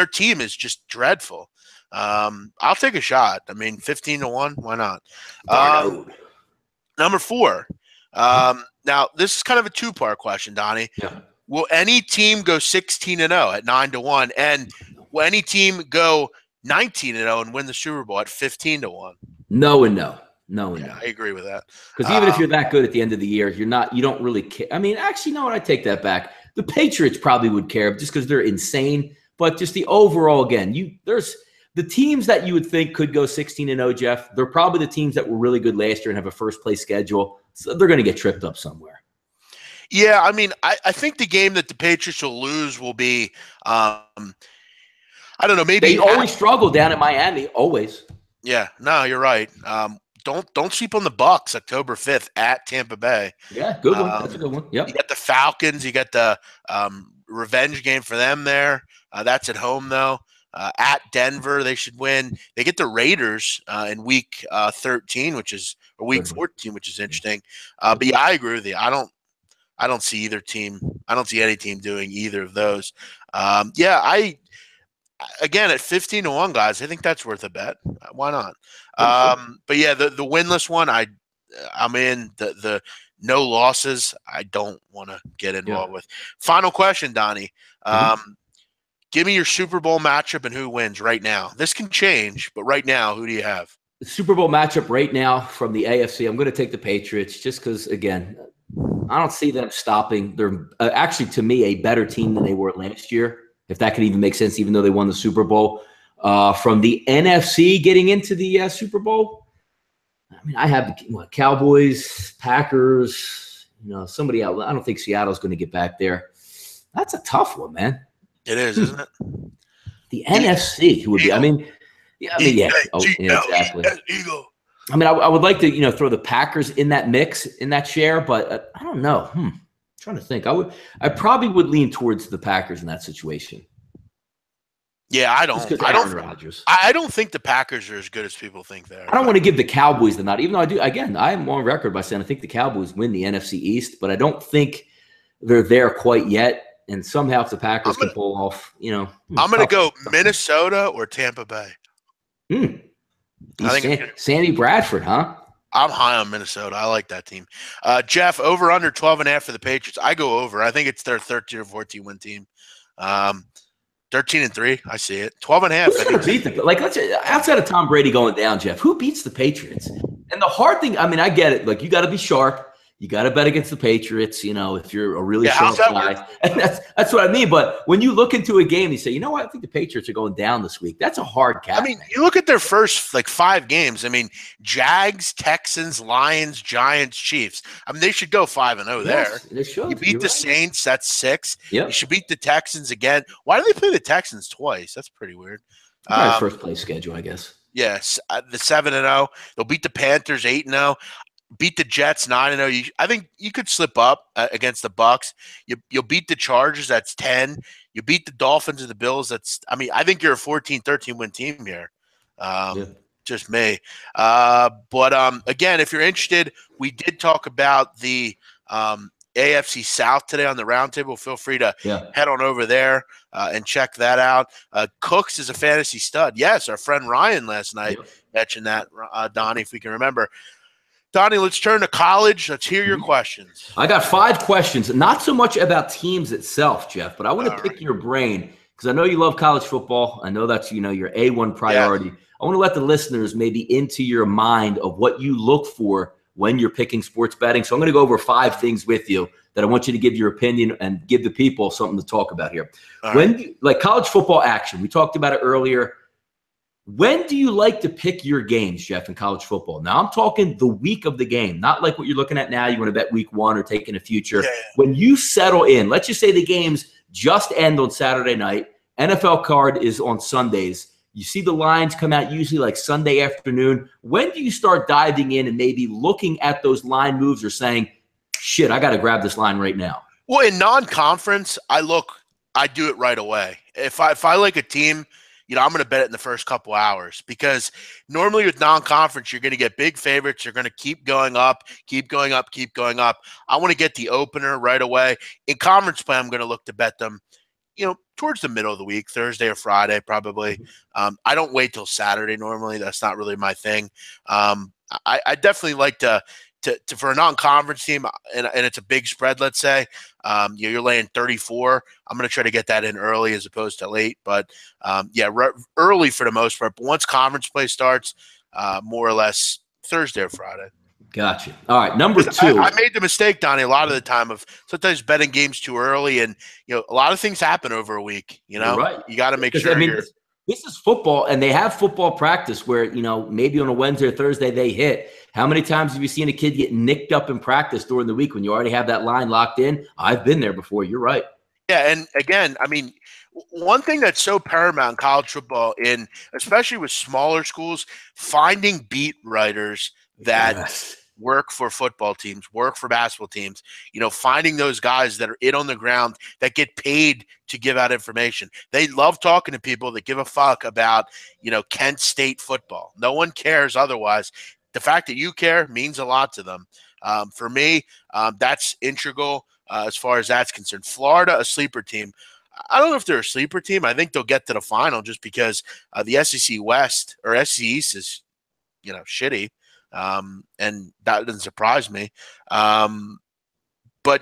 team is just dreadful. I'll take a shot. I mean, 15-1, why not? Number 4. Now this is kind of a 2-part question, Donnie. Yeah. Will any team go 16-0 at 9-1, and will any team go 19-0 and win the Super Bowl at 15-1? No and no. I agree with that. Because even if you're that good at the end of the year, you don't really care. I mean, actually, no, I take that back. The Patriots probably would care just because they're insane. But just the overall, again, there's the teams that you would think could go 16-0, Jeff. They're probably the teams that were really good last year and have a first place schedule. So they're going to get tripped up somewhere. Yeah, I mean, I think the game that the Patriots will lose will be, I don't know, maybe they always struggle down at Miami, always. Yeah, no, you're right. Don't sleep on the Bucks. October 5th at Tampa Bay. Yeah, good one. That's a good one. Yep. You got the Falcons. You got the revenge game for them there. That's at home, though. At Denver, they should win. They get the Raiders in week 13, or week 14, which is interesting. But yeah, I agree with you. I don't see either team. I don't see any team doing either of those. Again, at 15-1, guys, I think that's worth a bet. Why not? But yeah, the winless one, I'm in. The no losses, I don't want to get involved with. Final question, Donnie. Give me your Super Bowl matchup and who wins right now. This can change, but right now, who do you have? The Super Bowl matchup right now from the AFC, I'm going to take the Patriots just because, again, I don't see them stopping. They're actually, to me, a better team than they were last year, if that could even make sense, even though they won the Super Bowl. From the NFC getting into the Super Bowl, I mean, I have Cowboys, Packers, somebody else. I don't think Seattle's going to get back there. That's a tough one, man. It is, isn't it? The NFC, who would be? Yeah. Exactly. Eagle. I mean, I would like to, throw the Packers in that mix, in that share, but I don't know. I'm trying to think. I probably would lean towards the Packers in that situation. Yeah, I don't think the Packers are as good as people think they are. I don't want to give the Cowboys the nod, even though I do. Again, I am on record by saying I think the Cowboys win the NFC East, but I don't think they're there quite yet. And somehow, if the Packers can pull off, I'm going to go Minnesota or Tampa Bay. I think Sandy Bradford, huh? I'm high on Minnesota. I like that team. Jeff, over under 12.5 for the Patriots. I go over. I think it's their 13 or 14 win team. 13-3. I see it. 12.5. Outside of Tom Brady going down, Jeff, who beats the Patriots? And the hard thing, I mean, I get it. Like, you got to be sharp. You got to bet against the Patriots, if you're a really sharp guy. And that's what I mean. But when you look into a game, you say, you know what? I think the Patriots are going down this week. That's a hard cap. I mean, you look at their first 5 games. I mean, Jags, Texans, Lions, Giants, Chiefs. I mean, they should go 5-0 there. They should. You beat the Saints. That's 6. Yep. You should beat the Texans again. Why do they play the Texans twice? That's pretty weird. First place schedule, I guess. Yes, the 7-0. They'll beat the Panthers 8-0. Beat the Jets 9-0. I think you could slip up against the Bucks. You'll beat the Chargers. That's 10. You beat the Dolphins and the Bills. I think you're a 14-13 win team here. Just me. But again, if you're interested, we did talk about the AFC South today on the roundtable. Feel free to head on over there and check that out. Cooks is a fantasy stud. Yes, our friend Ryan last night mentioned that, Donnie, if we can remember. Donnie, let's turn to college. Let's hear your questions. I got 5 questions. Not so much about teams itself, Jeff, but I want to pick your brain because I know you love college football. I know that's, your A1 priority. I want to let the listeners maybe into your mind of what you look for when you're picking sports betting. So I'm going to go over 5 things with you that I want you to give your opinion and give the people something to talk about here. Like college football action, we talked about it earlier. When do you like to pick your games, Jeff, in college football? Now, I'm talking the week of the game, not like what you're looking at now. You want to bet week 1 or take in a future. Yeah. When you settle in, let's just say the games just end on Saturday night. NFL card is on Sundays. You see the lines come out usually like Sunday afternoon. When do you start diving in and maybe looking at those line moves or saying, shit, I got to grab this line right now? Well, in non-conference, I do it right away. If I like a team – I'm going to bet it in the first couple hours because normally with non-conference, you're going to get big favorites. You're going to keep going up. I want to get the opener right away. In conference play, I'm going to look to bet them, towards the middle of the week, Thursday or Friday, probably. I don't wait till Saturday normally. That's not really my thing. I definitely like to for a non-conference team, and it's a big spread, let's say, you're laying 34. I'm going to try to get that in early as opposed to late. But, early for the most part. But once conference play starts, more or less Thursday or Friday. Gotcha. All right, number 2. I made the mistake, Donnie, a lot of the time of sometimes betting games too early, and a lot of things happen over a week. You're right. You got to make sure you're – this is football, and they have football practice where, maybe on a Wednesday or Thursday they hit. How many times have you seen a kid get nicked up in practice during the week when you already have that line locked in? I've been there before. You're right. Yeah, and again, I mean, one thing that's so paramount in college football, especially with smaller schools, finding beat writers that work for football teams, work for basketball teams, finding those guys that are on the ground that get paid to give out information. They love talking to people that give a fuck about, Kent State football. No one cares otherwise. The fact that you care means a lot to them. For me, that's integral as far as that's concerned. Florida, a sleeper team. I don't know if they're a sleeper team. I think they'll get to the final just because the SEC West or SEC East is, shitty. And that doesn't surprise me. But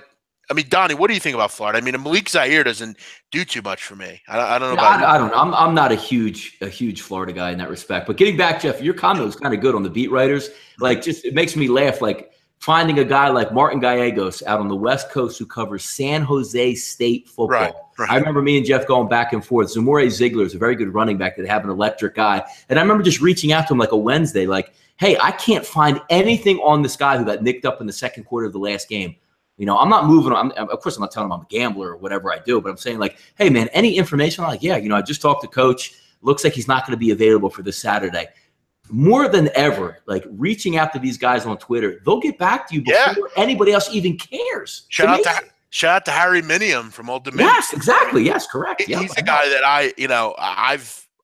I mean, Donnie, what do you think about Florida? I mean, Malik Zaire doesn't do too much for me. I don't know about you. I don't know. I'm not a huge Florida guy in that respect. But getting back, Jeff, your comment was kind of good on the beat writers. Like, it makes me laugh. Like, finding a guy like Martin Gallegos out on the West Coast who covers San Jose State football. Right. I remember me and Jeff going back and forth. Zamore Ziegler is a very good running back that have an electric guy. And I remember just reaching out to him like a Wednesday, like, hey, I can't find anything on this guy who got nicked up in the second quarter of the last game. I'm not moving on. Of course, I'm not telling him I'm a gambler or whatever I do, but I'm saying like, hey, man, any information? I'm like, yeah, I just talked to coach. Looks like he's not going to be available for this Saturday. More than ever, like reaching out to these guys on Twitter, they'll get back to you before anybody else even cares. Shout out to Harry Minium from Old Dominion. Yes, exactly. Yes, correct. He's a guy that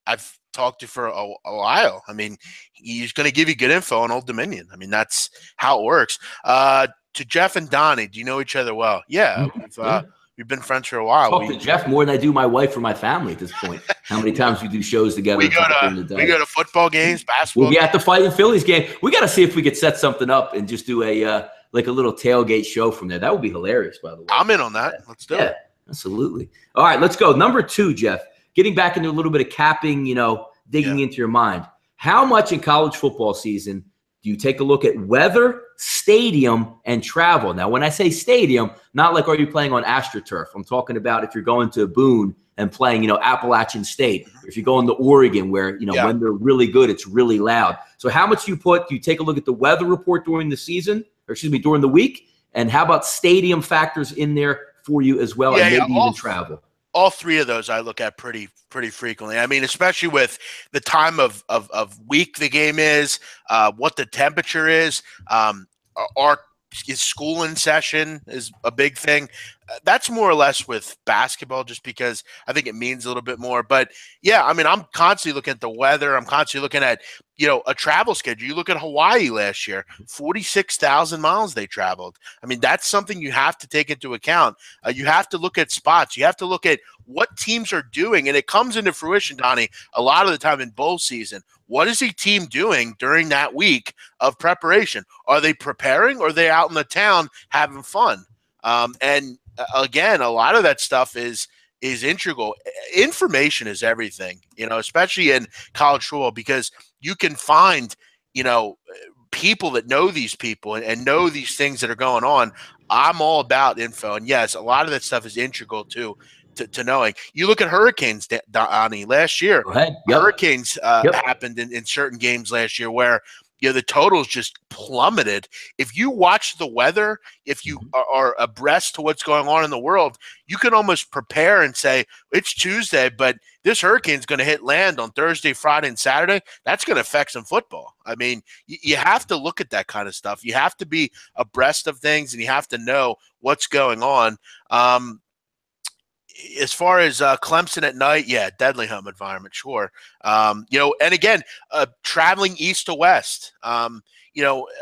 I've talked to for a while. I mean, he's going to give you good info on Old Dominion. I mean, that's how it works. To Jeff and Donnie, do you know each other well? Yeah, we've been friends for a while. I talk to Jeff more than I do my wife or my family at this point. How many times we do shows together? We go to football games, basketball. We'll be at the Fighting Phillies game. We got to see if we could set something up and just do a little tailgate show from there. That would be hilarious, by the way. I'm in on that. Let's do it. Absolutely. All right, let's go. Number 2, Jeff. Getting back into a little bit of capping, digging into your mind. How much in college football season do you take a look at weather, stadium, and travel? Now, when I say stadium, not like are you playing on AstroTurf. I'm talking about if you're going to Boone and playing, Appalachian State. If you're going to Oregon where, when they're really good, it's really loud. So how much do you take a look at the weather report during the season, during the week? And how about stadium factors in there for you as well, and maybe even travel? All three of those I look at pretty frequently. I mean, especially with the time of week the game is, what the temperature is, is school in session is a big thing. That's more or less with basketball just because I think it means a little bit more. But, yeah, I mean, I'm constantly looking at the weather. I'm constantly looking at, a travel schedule. You look at Hawaii last year, 46,000 miles they traveled. I mean, that's something you have to take into account. You have to look at spots. You have to look at what teams are doing, and it comes into fruition, Donnie, a lot of the time in bowl season. What is a team doing during that week of preparation? Are they preparing or are they out in the town having fun? And again, a lot of that stuff is integral. Information is everything, especially in college football, because you can find, people that know these people and know these things that are going on. I'm all about info. And yes, a lot of that stuff is integral too. To knowing. You look at hurricanes, Donnie, last year. Hurricanes happened in certain games last year where the totals just plummeted. If you watch the weather, if you are abreast to what's going on in the world, you can almost prepare and say, it's Tuesday, but this hurricane's going to hit land on Thursday, Friday, and Saturday. That's going to affect some football. I mean, you have to look at that kind of stuff. You have to be abreast of things, and you have to know what's going on. As far as Clemson at night, deadly home environment, sure. And again, traveling east to west, a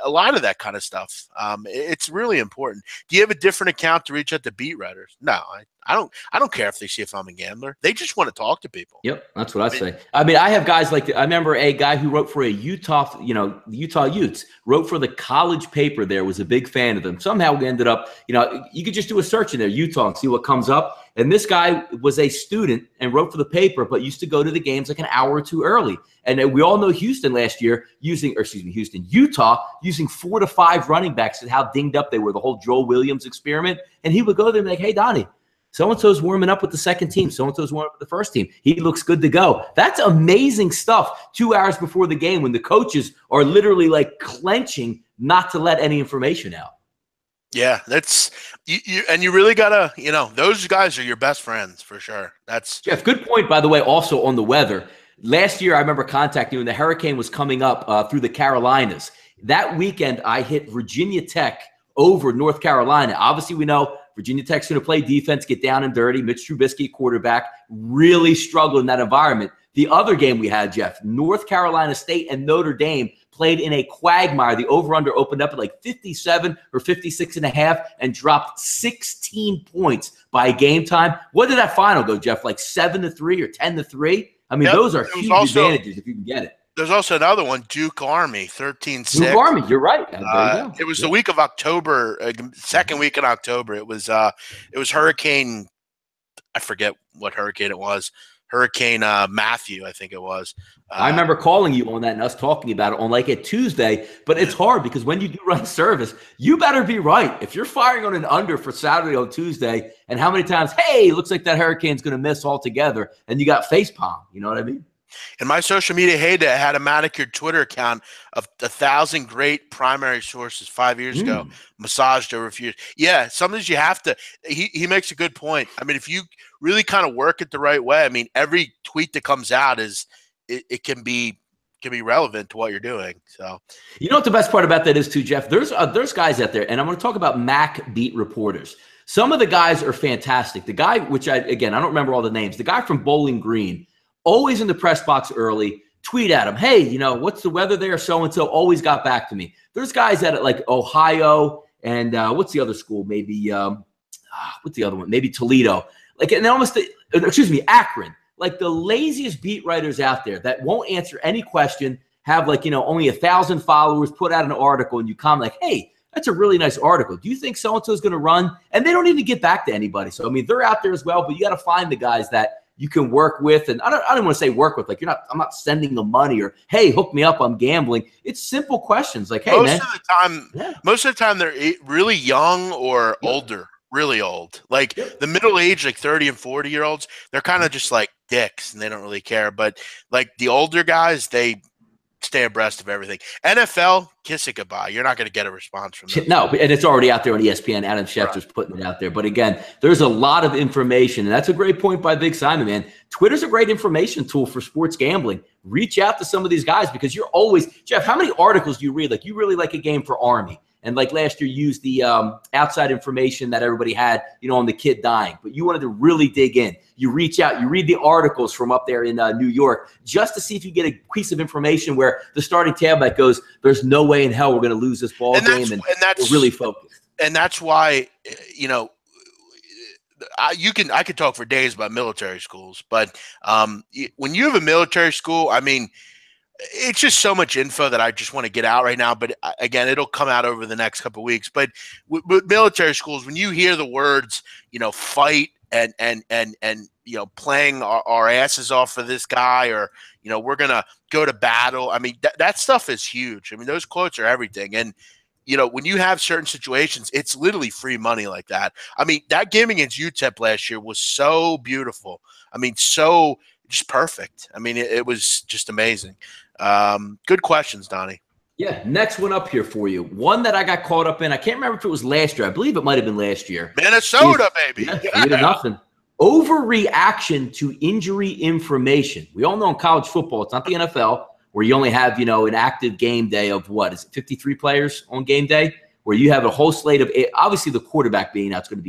lot of that kind of stuff. It's really important. Do you have a different account to reach out to beat writers? No, I don't care if they see if I'm a gambler. They just want to talk to people. Yep, that's what I say. I mean, I have guys like I remember a guy who wrote for a Utah, the Utah Utes, wrote for the college paper there, was a big fan of them. Somehow we ended up, you could just do a search in there, Utah, and see what comes up. And this guy was a student and wrote for the paper, but used to go to the games like an hour or two early. And we all know Utah using 4 to 5 running backs and how dinged up they were, the whole Joel Williams experiment. And he would go there and be like, hey, Donnie, so-and-so's warming up with the second team. So-and-so's warming up with the first team. He looks good to go. That's amazing stuff 2 hours before the game when the coaches are literally like clenching not to let any information out. Yeah, that's you and you really gotta, those guys are your best friends for sure. That's Jeff. Good point, by the way. Also on the weather, last year I remember contacting you when the hurricane was coming up through the Carolinas. That weekend, I hit Virginia Tech over North Carolina. Obviously, we know Virginia Tech's going to play defense, get down and dirty. Mitch Trubisky, quarterback, really struggled in that environment. The other game we had, Jeff, North Carolina State and Notre Dame played in a quagmire. The over-under opened up at like 57 or 56.5 and dropped 16 points by game time. What did that final go, Jeff? Like 7-3 or 10-3? I mean, those are huge advantages if you can get it. There's also another one, Duke Army, 13-6. Duke Army, you're right. There you go. It was the week of October, second week in October. It was Hurricane, I forget what hurricane it was. Hurricane Matthew, I think it was. I remember calling you on that and us talking about it on like a Tuesday, but it's hard because when you do run service, you better be right. If you're firing on an under for Saturday on Tuesday, and how many times, hey, looks like that hurricane's going to miss altogether, and you got facepalm, you know what I mean? In my social media heyday, I had a manicured Twitter account of 1,000 great primary sources 5 years ago, massaged over a few years. Yeah, sometimes you have to. He makes a good point. I mean, if you really kind of work it the right way, I mean, every tweet that comes out it can be relevant to what you're doing. So, you know what the best part about that is too, Jeff? There's guys out there, and I'm going to talk about Mac beat reporters. Some of the guys are fantastic. The guy, which I don't remember all the names. The guy from Bowling Green. Always in the press box early, tweet at him, hey, you know, what's the weather there? So-and-so always got back to me. There's guys at like Ohio and what's the other school? Maybe, what's the other one? Maybe Toledo. Like, and Akron. Like the laziest beat writers out there that won't answer any question, have like, you know, only 1,000 followers, put out an article and you comment like, hey, that's a really nice article. Do you think so-and-so is going to run? And they don't even get back to anybody. So, I mean, they're out there as well, but you got to find the guys that you can work with, and I don't want to say work with. Like I'm not sending them money or hey, hook me up, I'm gambling. It's simple questions like, hey, most of the time they're really young or older, really old. Like the middle age, like 30 and 40-year-olds, they're kind of just like dicks and they don't really care. But like the older guys, they stay abreast of everything. NFL, kiss it goodbye. You're not going to get a response from them. No, and it's already out there on ESPN. Adam Schefter's putting it out there. But again, there's a lot of information, and that's a great point by Big Simon, man. Twitter's a great information tool for sports gambling. Reach out to some of these guys because you're always – Jeff, how many articles do you read? Like you really like a game for Army. And like last year, you used the outside information that everybody had, you know, on the kid dying. But you wanted to really dig in. You reach out, you read the articles from up there in New York just to see if you get a piece of information where the starting tailback goes, there's no way in hell we're going to lose this ball game. And we're really focused. And that's why, you know, I could talk for days about military schools. But when you have a military school, I mean, it's just so much info that I just want to get out right now. But again, it'll come out over the next couple of weeks. But with military schools, when you hear the words, you know, fight and you know, playing our asses off for this guy, or, you know, we're going to go to battle. I mean, that stuff is huge. I mean, those quotes are everything. And, you know, when you have certain situations, it's literally free money like that. I mean, that game against UTEP last year was so beautiful. I mean, so just perfect. I mean, it was just amazing. Good questions, Donnie. Yeah, next one up here for you. One that I got caught up in. I can't remember if it was last year. I believe it might have been last year. Minnesota, baby. Yeah, 3-0. Overreaction to injury information. We all know in college football, it's not the NFL, where you only have, you know, an active game day of what? Is it 53 players on game day? Where you have a whole slate of – obviously the quarterback being out is going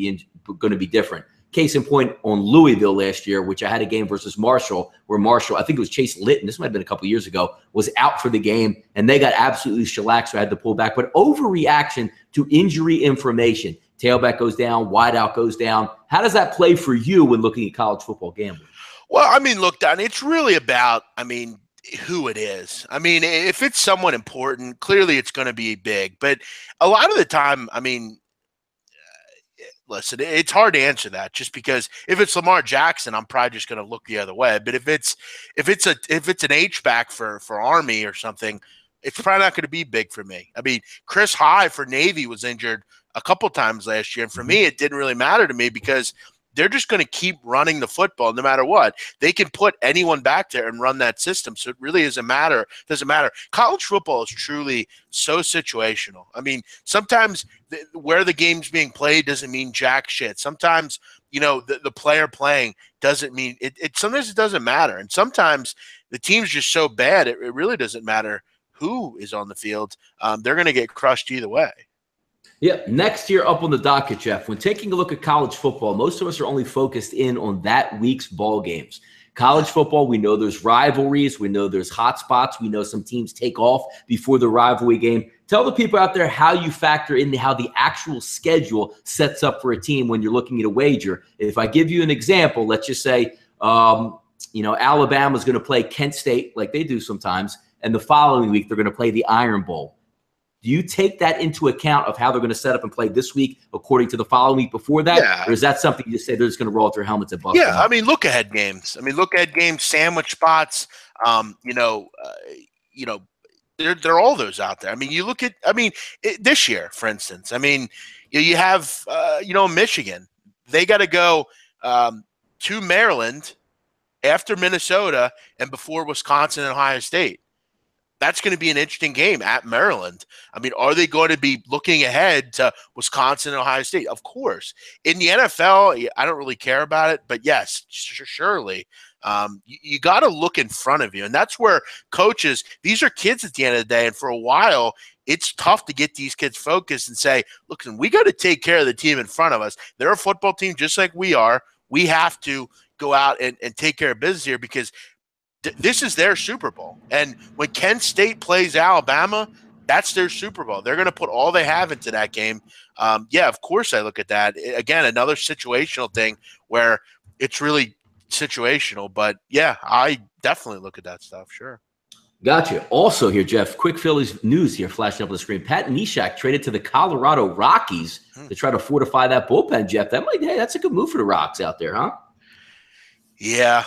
to be different. Case in point on Louisville last year, which I had a game versus Marshall, where Marshall, I think it was Chase Litton, this might have been a couple years ago, was out for the game, and they got absolutely shellacked, so I had to pull back. But overreaction to injury information. Tailback goes down, wideout goes down. How does that play for you when looking at college football gambling? Well, I mean, look, Don, it's really about, I mean, who it is. I mean, if it's someone important, clearly it's going to be big. But a lot of the time, I mean, listen, it's hard to answer that just because if it's Lamar Jackson, I'm probably just going to look the other way. But if it's an H-back for Army or something, it's probably not going to be big for me. I mean, Chris High for Navy was injured a couple times last year, and for me, it didn't really matter to me because they're just going to keep running the football no matter what. They can put anyone back there and run that system, so it really doesn't matter. College football is truly so situational. I mean, sometimes where the game's being played doesn't mean jack shit. Sometimes, you know, the player playing doesn't mean it. Sometimes it doesn't matter, and sometimes the team's just so bad it really doesn't matter who is on the field, they're going to get crushed either way. Yeah, next year up on the docket, Jeff, when taking a look at college football, most of us are only focused in on that week's ball games. College football, we know there's rivalries. We know there's hot spots. We know some teams take off before the rivalry game. Tell the people out there how you factor in how the actual schedule sets up for a team when you're looking at a wager. If I give you an example, let's just say, Alabama's going to play Kent State like they do sometimes, and the following week they're going to play the Iron Bowl. Do you take that into account of how they're going to set up and play this week according to the following week before that? Yeah. Or is that something you just say they're just going to roll out their helmets and bust? Yeah, I mean, look ahead games. Sandwich spots. There are all those out there. I mean, you look at, this year, for instance. I mean, you have, Michigan. They got to go to Maryland after Minnesota and before Wisconsin and Ohio State. That's going to be an interesting game at Maryland. I mean, are they going to be looking ahead to Wisconsin and Ohio State? Of course. In the NFL, I don't really care about it, but yes, surely. You got to look in front of you. And that's where coaches, these are kids at the end of the day. And for a while, it's tough to get these kids focused and say, look, we got to take care of the team in front of us. They're a football team just like we are. We have to go out and take care of business here because this is their Super Bowl. And when Kent State plays Alabama, that's their Super Bowl. They're going to put all they have into that game. Of course I look at that. Again, another situational thing where it's really situational. But, yeah, I definitely look at that stuff, sure. Gotcha. Also here, Jeff, quick Phillies news here flashing up on the screen. Pat Neshek traded to the Colorado Rockies to try to fortify that bullpen, Jeff. That's a good move for the Rocks out there, huh? Yeah.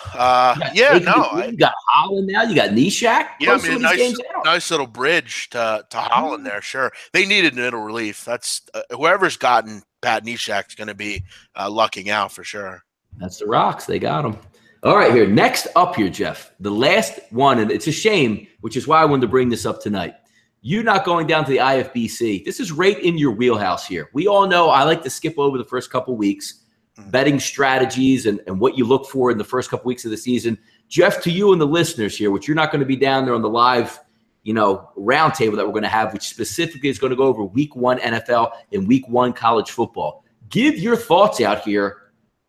You got Holland now. You got Neshek. Yeah, nice little bridge to Holland there. Sure. They needed middle relief. That's whoever's gotten Pat Neshek's going to be lucking out for sure. That's the Rocks. They got him. All right, here. Next up here, Jeff. The last one, and it's a shame, which is why I wanted to bring this up tonight. You not going down to the IFBC. This is right in your wheelhouse here. We all know I like to skip over the first couple weeks. Betting strategies and what you look for in the first couple weeks of the season. Jeff, to you and the listeners here, which you're not going to be down there on the live, roundtable that we're going to have, which specifically is going to go over week 1 NFL and week 1 college football. Give your thoughts out here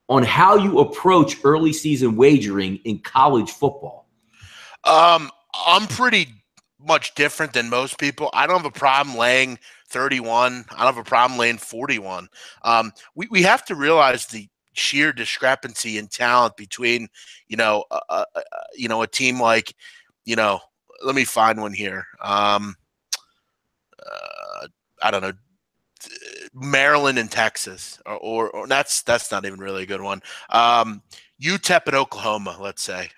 on how you approach early season wagering in college football. I'm pretty much different than most people. I don't have a problem laying 31. I don't have a problem laying 41. We have to realize the sheer discrepancy in talent between, a team like, let me find one here. I don't know, Maryland and Texas, or that's not even really a good one. UTEP and Oklahoma, let's say.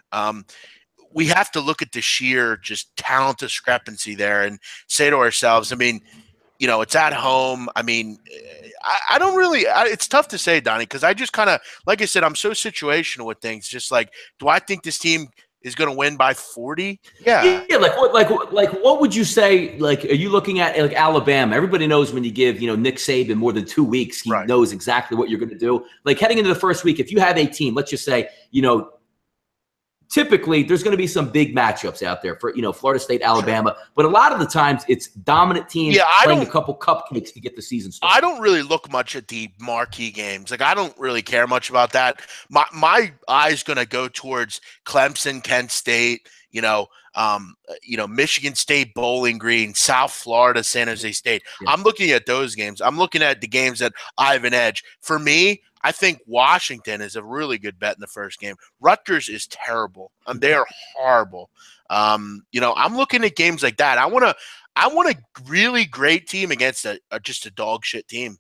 We have to look at the sheer just talent discrepancy there and say to ourselves, it's at home. I don't really – it's tough to say, Donnie, because I just kind of – like I said, I'm so situational with things. Just like, do I think this team is going to win by 40? Yeah. Yeah, what would you say? Like, are you looking at like Alabama? Everybody knows when you give, Nick Saban more than 2 weeks, he knows exactly what you're going to do. Like heading into the first week, if you have a team, let's just say, typically there's going to be some big matchups out there for, Florida State, Alabama. Sure. But a lot of the times it's dominant teams playing a couple cupcakes to get the season started. I don't really look much at the marquee games. Like, I don't really care much about that. My eye's going to go towards Clemson, Kent State, Michigan State, Bowling Green, South Florida, San Jose State. Yeah. I'm looking at those games. I'm looking at the games that I have an edge. For me, I think Washington is a really good bet in the first game. Rutgers is terrible. They are horrible. I'm looking at games like that. I want a really great team against just a dog shit team.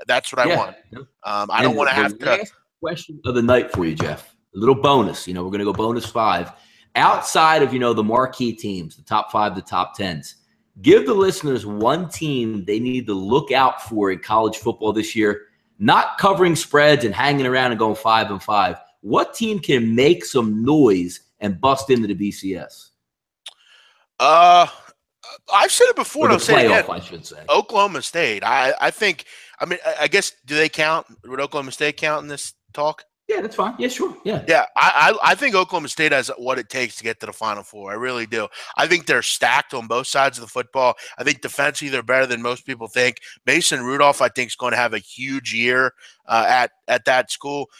That's what I want. I don't want to have to. Last question of the night for you, Jeff. A little bonus. We're going to go bonus 5. Outside of, the marquee teams, the top 5, the top 10s, give the listeners one team they need to look out for in college football this year, not covering spreads and hanging around and going 5-5. What team can make some noise and bust into the BCS? I've said it before. Or the playoff, I should say. Oklahoma State. I think, I guess, do they count? Would Oklahoma State count in this talk? Yeah, that's fine. Yeah, sure. Yeah. Yeah, I think Oklahoma State has what it takes to get to the Final Four. I really do. I think they're stacked on both sides of the football. I think defensively they're better than most people think. Mason Rudolph, I think, is going to have a huge year at that school.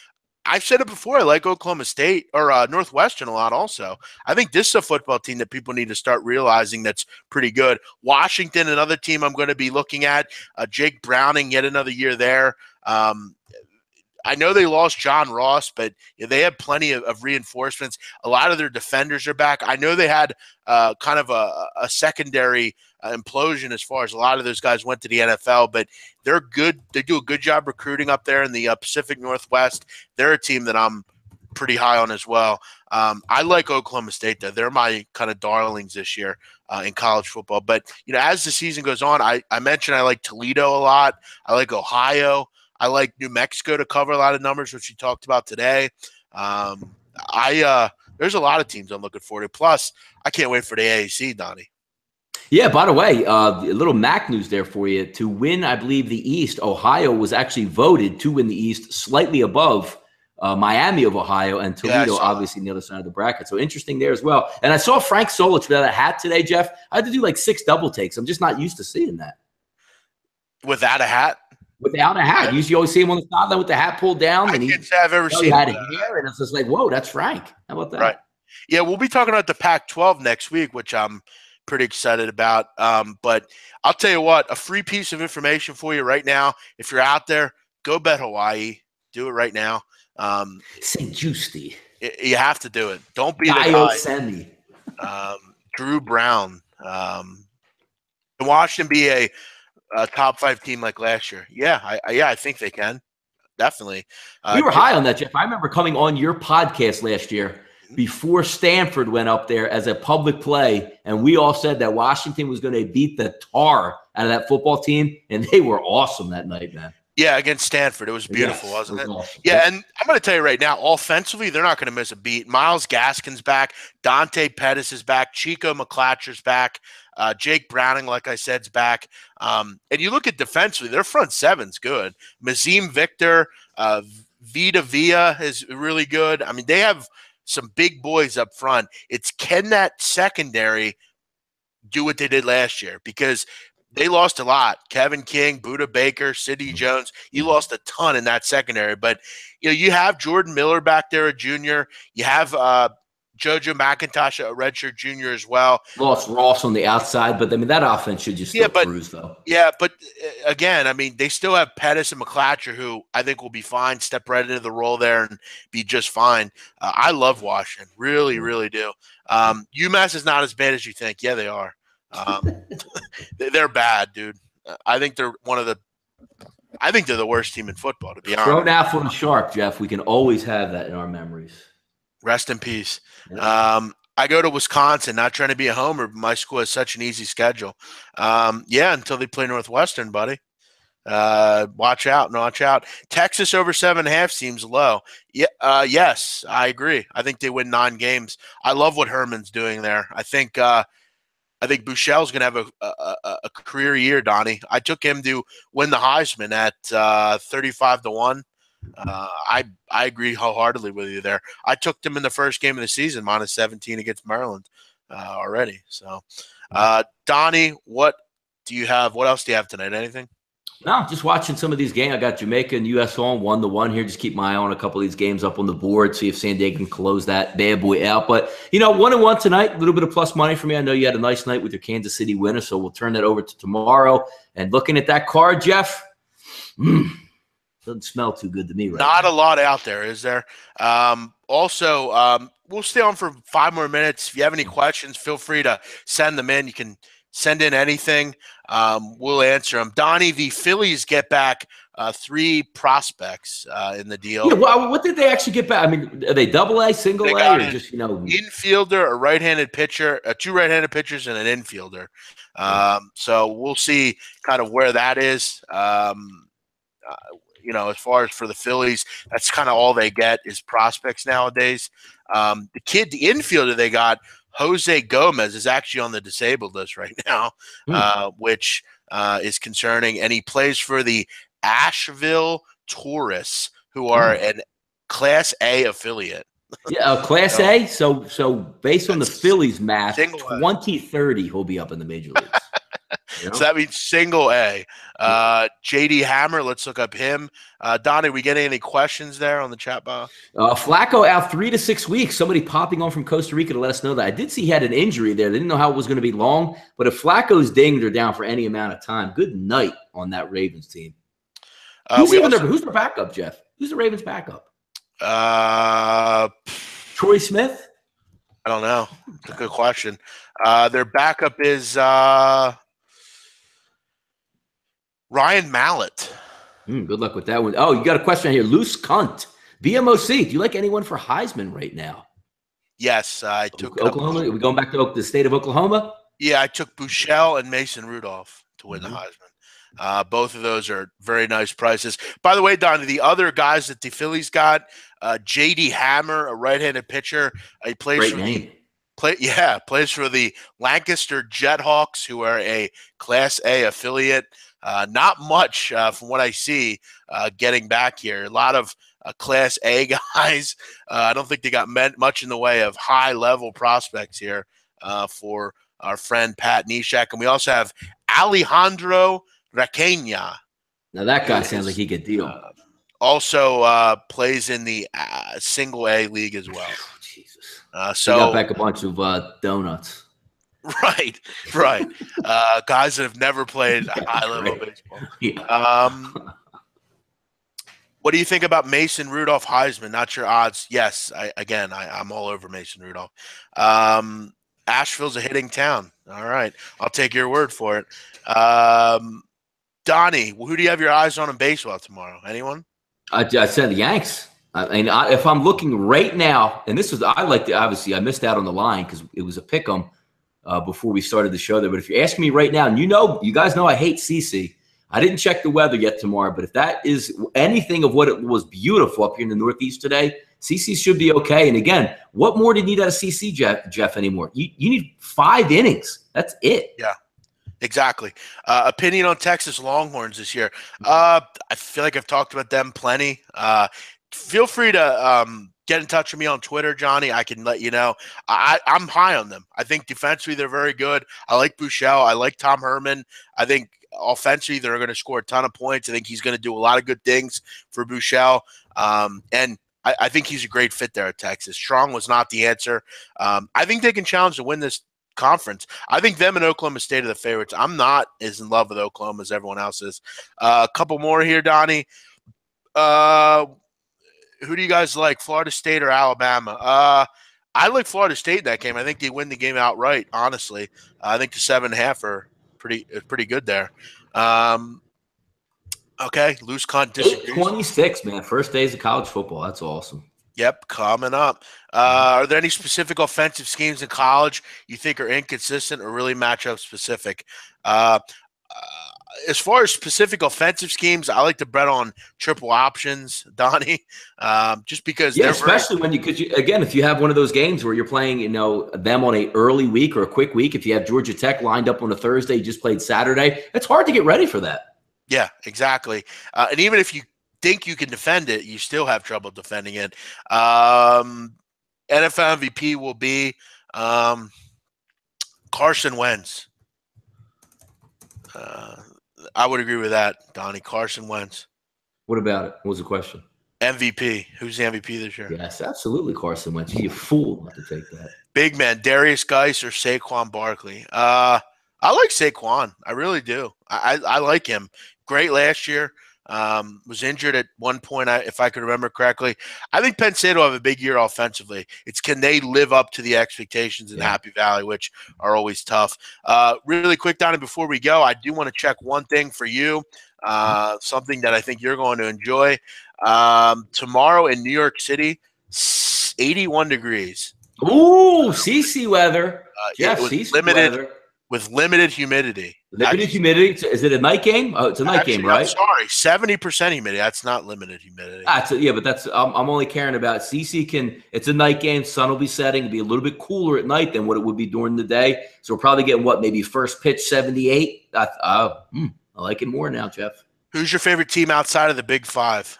I've said it before. I like Oklahoma State or Northwestern a lot also. I think this is a football team that people need to start realizing that's pretty good. Washington, another team I'm going to be looking at. Jake Browning, yet another year there. I know they lost John Ross, but they have plenty of reinforcements. A lot of their defenders are back. I know they had kind of a secondary implosion as far as a lot of those guys went to the NFL, but they're good. They do a good job recruiting up there in the Pacific Northwest. They're a team that I'm pretty high on as well. I like Oklahoma State, though. They're my kind of darlings this year in college football. But, as the season goes on, I mentioned I like Toledo a lot. I like Ohio. I like New Mexico to cover a lot of numbers, which you talked about today. There's a lot of teams I'm looking forward to. Plus, I can't wait for the AAC, Donnie. Yeah, by the way, a little MAC news there for you. To win, I believe, the East, Ohio was actually voted to win the East, slightly above Miami of Ohio, and Toledo, obviously, on the other side of the bracket. So interesting there as well. And I saw Frank Solich without a hat today, Jeff. I had to do like 6 double takes. I'm just not used to seeing that. Without a hat? Without a hat. Usually you always see him on the sideline with the hat pulled down. I can't say I've ever seen had hair, and it's just like, whoa, that's Frank. How about that? Right. Yeah, we'll be talking about the Pac-12 next week, which I'm pretty excited about. But I'll tell you what, a free piece of information for you right now. If you're out there, go bet Hawaii. Do it right now. St. Giusti. You have to do it. Don't be the guy. Drew Brown. Washington be a top 5 team like last year. Yeah, I think they can. Definitely. We were high on that, Jeff. I remember coming on your podcast last year before Stanford went up there as a public play, and we all said that Washington was going to beat the tar out of that football team, and they were awesome that night, man. Yeah, against Stanford. It was beautiful, wasn't it? Awesome. Yeah, and I'm going to tell you right now, offensively, they're not going to miss a beat. Myles Gaskin's back. Dante Pettis is back. Chico McClatcher's back. Jake Browning, like I said, is back. And you look at defensively, their front seven's good. Mazim Victor, Vita Villa is really good. I mean, they have some big boys up front. It's can that secondary do what they did last year? Because they lost a lot. Kevin King, Buda Baker, Sidney Jones. You lost a ton in that secondary. But, you have Jordan Miller back there, a junior. You have JoJo McIntosh, a redshirt junior as well. Lost Ross on the outside, but, I mean, that offense should just still cruise, though. Yeah, but, again, I mean, they still have Pettis and McClatcher, who I think will be fine, step right into the role there and be just fine. I love Washington. Really, really do. UMass is not as bad as you think. Yeah, they are. They're bad, dude. I think they're the worst team in football, to be honest. Thrown out from Sharp, Jeff. We can always have that in our memories. Rest in peace. Yeah. I go to Wisconsin, not trying to be a homer, but my school has such an easy schedule. Until they play Northwestern, buddy. Watch out. Texas over 7.5 seems low. Yeah, yes, I agree. I think they win 9 games. I love what Herman's doing there. I think Bouchel's going to have a career year, Donnie. I took him to win the Heisman at 35-1. I agree wholeheartedly with you there. I took them in the first game of the season, -17 against Maryland already. So, Donnie, what else do you have tonight? Anything? No, just watching some of these games. I got Jamaica and U.S. on 1-1 here. Just keep my eye on a couple of these games up on the board, see if San Diego can close that bad boy out. But, 1-1 tonight, a little bit of plus money for me. I know you had a nice night with your Kansas City winner, so we'll turn that over to tomorrow. And looking at that card, Jeff, doesn't smell too good to me right now. Not a lot out there, is there? Also, we'll stay on for 5 more minutes. If you have any questions, feel free to send them in. You can send in anything. We'll answer them. Donnie, the Phillies get back 3 prospects in the deal. Yeah, well, what did they actually get back? I mean, are they double-A, single-A, or just, infielder, a right-handed pitcher, 2 right-handed pitchers, and an infielder. So we'll see kind of where that is. As far as for the Phillies, that's kind of all they get is prospects nowadays. The infielder they got, Jose Gomez, is actually on the disabled list right now, which is concerning. And he plays for the Asheville Tourists, who are an Class A affiliate. Yeah, Class A. So based on the Phillies math, single 2030 he'll be up in the major leagues. You know? So that means single A. JD Hammer, let's look up him. Donnie, we getting any questions there on the chat box? Flacco out 3 to 6 weeks. Somebody popping on from Costa Rica to let us know that. I did see he had an injury there. They didn't know how it was going to be long. But if Flacco's dinged or down for any amount of time, good night on that Ravens team. Who's their backup, Jeff? Who's the Ravens' backup? Troy Smith? I don't know. It's a good question. Their backup is Ryan Mallett. Good luck with that one. Oh, you got a question here. Loose cunt. BMOC, do you like anyone for Heisman right now? Yes, I took Oklahoma. Are we going back to the state of Oklahoma? Yeah, I took Buechele and Mason Rudolph to win the Heisman. Both of those are very nice prices. By the way, Donnie, the other guys that the Phillies got, JD Hammer, a right-handed pitcher. He plays plays for the Lancaster Jethawks, who are a Class A affiliate. Not much from what I see getting back here. A lot of Class A guys. I don't think they got much in the way of high-level prospects here for our friend Pat Neshek. And we also have Alejandro Raquena. Now that guy sounds like he could deal. Also plays in the single A league as well. Jesus. So got back a bunch of donuts. Right. Guys that have never played high-level baseball. Yeah. What do you think about Mason Rudolph Heisman? Not your odds. Yes, I'm all over Mason Rudolph. Asheville's a hitting town. All right. I'll take your word for it. Donnie, who do you have your eyes on in baseball tomorrow? Anyone? I said the Yanks. If I'm looking right now, and obviously I missed out on the line because it was a pick 'em before we started the show there. But if you're asking me right now, and you guys know I hate CC. I didn't check the weather yet tomorrow, but if that is anything of what it was beautiful up here in the Northeast today, CC should be okay. And again, what more do you need out of CC, Jeff, anymore? You need 5 innings. That's it. Yeah. Exactly. Opinion on Texas Longhorns this year. I feel like I've talked about them plenty. Feel free to get in touch with me on Twitter, Johnny. I can let you know. I'm high on them. I think defensively they're very good. I like Buechele. I like Tom Herman. I think offensively they're going to score a ton of points. I think he's going to do a lot of good things for Buechele. And I think he's a great fit there at Texas. Strong was not the answer. I think they can challenge to win this conference. I think them and Oklahoma State are the favorites. I'm not as in love with Oklahoma as everyone else is. A couple more here, Donnie. Who do you guys like, Florida State or Alabama? I like Florida State in that game. I think they win the game outright, honestly. I think the 7.5 are pretty good there. Okay, loose cunt disagrees. 26, man. First days of college football. That's awesome. Yep, coming up. Are there any specific offensive schemes in college you think are inconsistent or really matchup specific? As far as specific offensive schemes, I like to bet on triple options, Donnie, just because. Yeah, especially again, if you have one of those games where you're playing, them on a early week or a quick week. If you have Georgia Tech lined up on a Thursday, you just played Saturday. It's hard to get ready for that. Yeah, exactly. And even if you think you can defend it, you still have trouble defending it. NFL MVP will be Carson Wentz. I would agree with that, Donnie. Carson Wentz. What about it? What was the question? MVP. Who's the MVP this year? Yes, absolutely Carson Wentz. You're a fool not to take that. Big man, Darius Geis or Saquon Barkley? I like Saquon. I really do. I like him. Great last year. Was injured at one point, if I could remember correctly. I think Penn State will have a big year offensively. It's can they live up to the expectations in Happy Valley, which are always tough. Really quick, Donnie, before we go, I do want to check one thing for you, something that I think you're going to enjoy. Tomorrow in New York City, 81 degrees. Ooh, CC weather. CC weather. With limited humidity. Limited humidity. Is it a night game? Oh, it's a night game, right? I'm sorry, 70% humidity. That's not limited humidity. But that's I'm only caring about CC can. It's a night game. Sun will be setting. It'll be a little bit cooler at night than what it would be during the day. So we're probably getting maybe first pitch 78. I like it more now, Jeff. Who's your favorite team outside of the Big Five?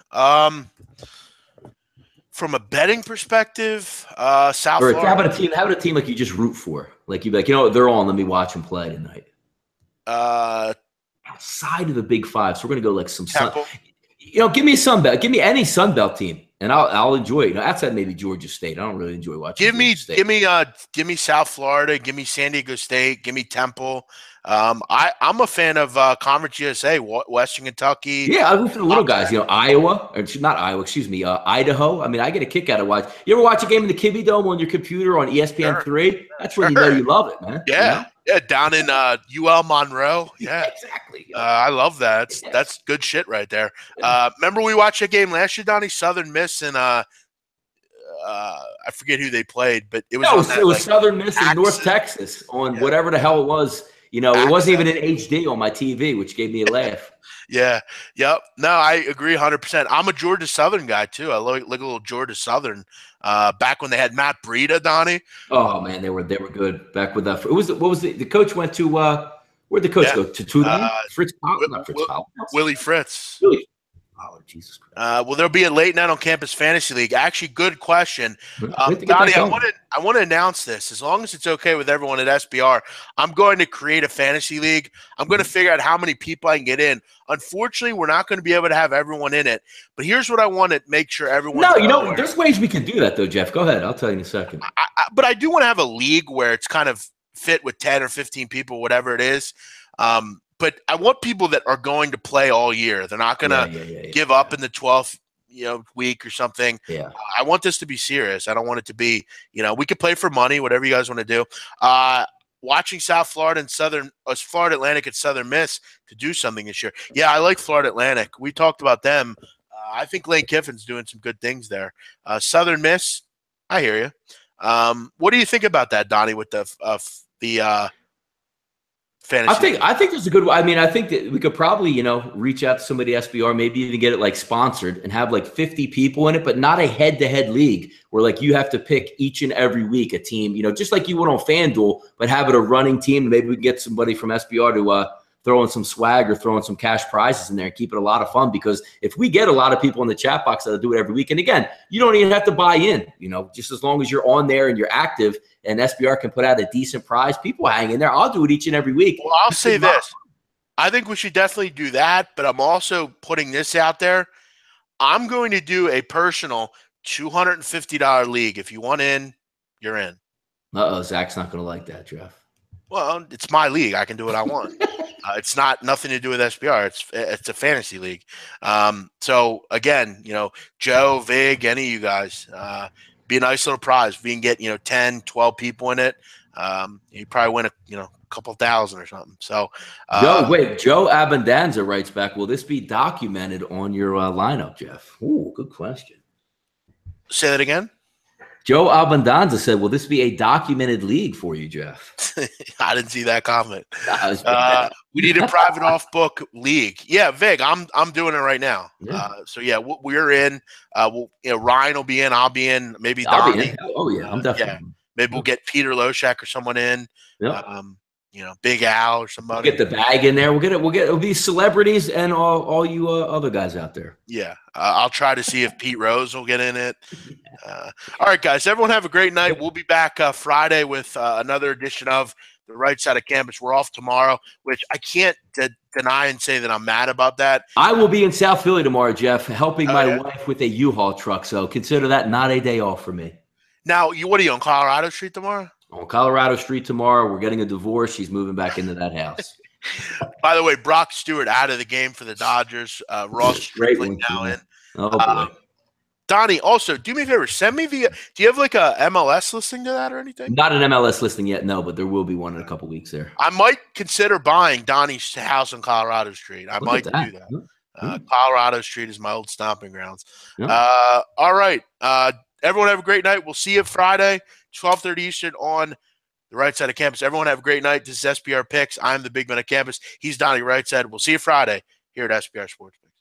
From a betting perspective, South Or Florida. how about a team? How about a team like you just root for? Like you be like, you know what, they're on. Let me watch them play tonight. Outside of the Big Five, so we're gonna go like some Sun. Temple. Give me a Sun Belt. Give me any Sun Belt team, and I'll enjoy it. Outside maybe Georgia State. I don't really enjoy watching. Give me South Florida. Give me San Diego State. Give me Temple. I'm a fan of Conference USA, Western Kentucky. Yeah, I root for the little guys. Iowa, or not Iowa. Excuse me, Idaho. I mean, I get a kick out of watch. You ever watch a game in the Kibbie Dome on your computer on ESPN3? That's when you know you love it, man. Yeah, yeah, down in UL Monroe. Yeah, exactly. I love that. That's good shit right there. Remember we watched a game last year, Donnie? Southern Miss and I forget who they played, but it was Southern Miss in North Texas on whatever the hell it was. It wasn't even in HD on my TV, which gave me a laugh. Yeah. Yep. No, I agree 100%. I'm a Georgia Southern guy too. I like a little Georgia Southern. Back when they had Matt Breida, Donnie. Oh man, they were good back with that. The coach went to where'd the coach go to Tulane? Fritz Powell, not Fritz Powell. Willie Fritz. Oh, Jesus Christ. Will there be a late night on campus fantasy league? Actually, good question. Donnie, I want to announce this. As long as it's okay with everyone at SBR, I'm going to create a fantasy league. I'm going to figure out how many people I can get in. Unfortunately, we're not going to be able to have everyone in it. But here's what I want to make sure everyone. No, there's ways we can do that though, Jeff. Go ahead. I'll tell you in a second. But I do want to have a league where it's kind of fit with 10 or 15 people, whatever it is. But I want people that are going to play all year. They're not going to give up in the 12th week or something. Yeah. I want this to be serious. I don't want it to be, we could play for money, whatever you guys want to do. Watching South Florida and Florida Atlantic and Southern Miss to do something this year. Yeah, I like Florida Atlantic. We talked about them. I think Lane Kiffin's doing some good things there. Southern Miss, I hear you. What do you think about that, Donnie, with the fantasy? I think there's a good. I mean, I think that we could probably, reach out to somebody at SBR, maybe even get it like sponsored and have like 50 people in it, but not a head-to-head league where like you have to pick each and every week a team, just like you would on FanDuel, but have it a running team. Maybe we can get somebody from SBR to throw in some swag or throw in some cash prizes in there and keep it a lot of fun. Because if we get a lot of people in the chat box that'll do it every week, and again, you don't even have to buy in, just as long as you're on there and you're active and SBR can put out a decent prize, people hang in there. I'll do it each and every week. Well, I'll say this. I think we should definitely do that, but I'm also putting this out there. I'm going to do a personal $250 league. If you want in, you're in. Uh-oh, Zach's not going to like that, Jeff. Well, it's my league. I can do what I want. It's nothing to do with SBR. It's a fantasy league. So again, Joe, Vig, any of you guys, be a nice little prize. We can get 10, 12 people in it. You probably win a couple thousand or something. So Joe Abendanza writes back, will this be documented on your lineup, Jeff? Ooh, good question. Say that again. Joe Abendanza said, will this be a documented league for you, Jeff? I didn't see that comment. We need a private off-book league. Yeah, Vig, I'm doing it right now. Yeah. So yeah, we're in. Ryan will be in. I'll be in. Maybe Donnie. Oh yeah, I'm definitely. Yeah. Maybe we'll get Peter Loshak or someone in. Yeah. Big Al or somebody. We'll get the bag in there. It'll be celebrities and all you other guys out there. Yeah. I'll try to see if Pete Rose will get in it. All right, guys. Everyone have a great night. We'll be back Friday with another edition of The Right Side of Campus. We're off tomorrow, which I can't deny and say that I'm mad about that. I will be in South Philly tomorrow, Jeff, helping my wife with a U-Haul truck. So consider that not a day off for me. Now, what are you on Colorado Street tomorrow? On Colorado Street tomorrow. We're getting a divorce. She's moving back into that house. By the way, Brock Stewart out of the game for the Dodgers. Ross Stripling now in. Oh, boy. Donnie, also, do me a favor. Send me do you have like a MLS listing to that or anything? Not an MLS listing yet, no, but there will be one in a couple weeks there. I might consider buying Donnie's house on Colorado Street. I might do that. Colorado Street is my old stomping grounds. Yeah. All right. Everyone have a great night. We'll see you Friday, 12:30 Eastern on The Right Side of Campus. Everyone have a great night. This is SBR Picks. I'm the big man of campus. He's Donnie Right Side. We'll see you Friday here at SBR Sports Picks.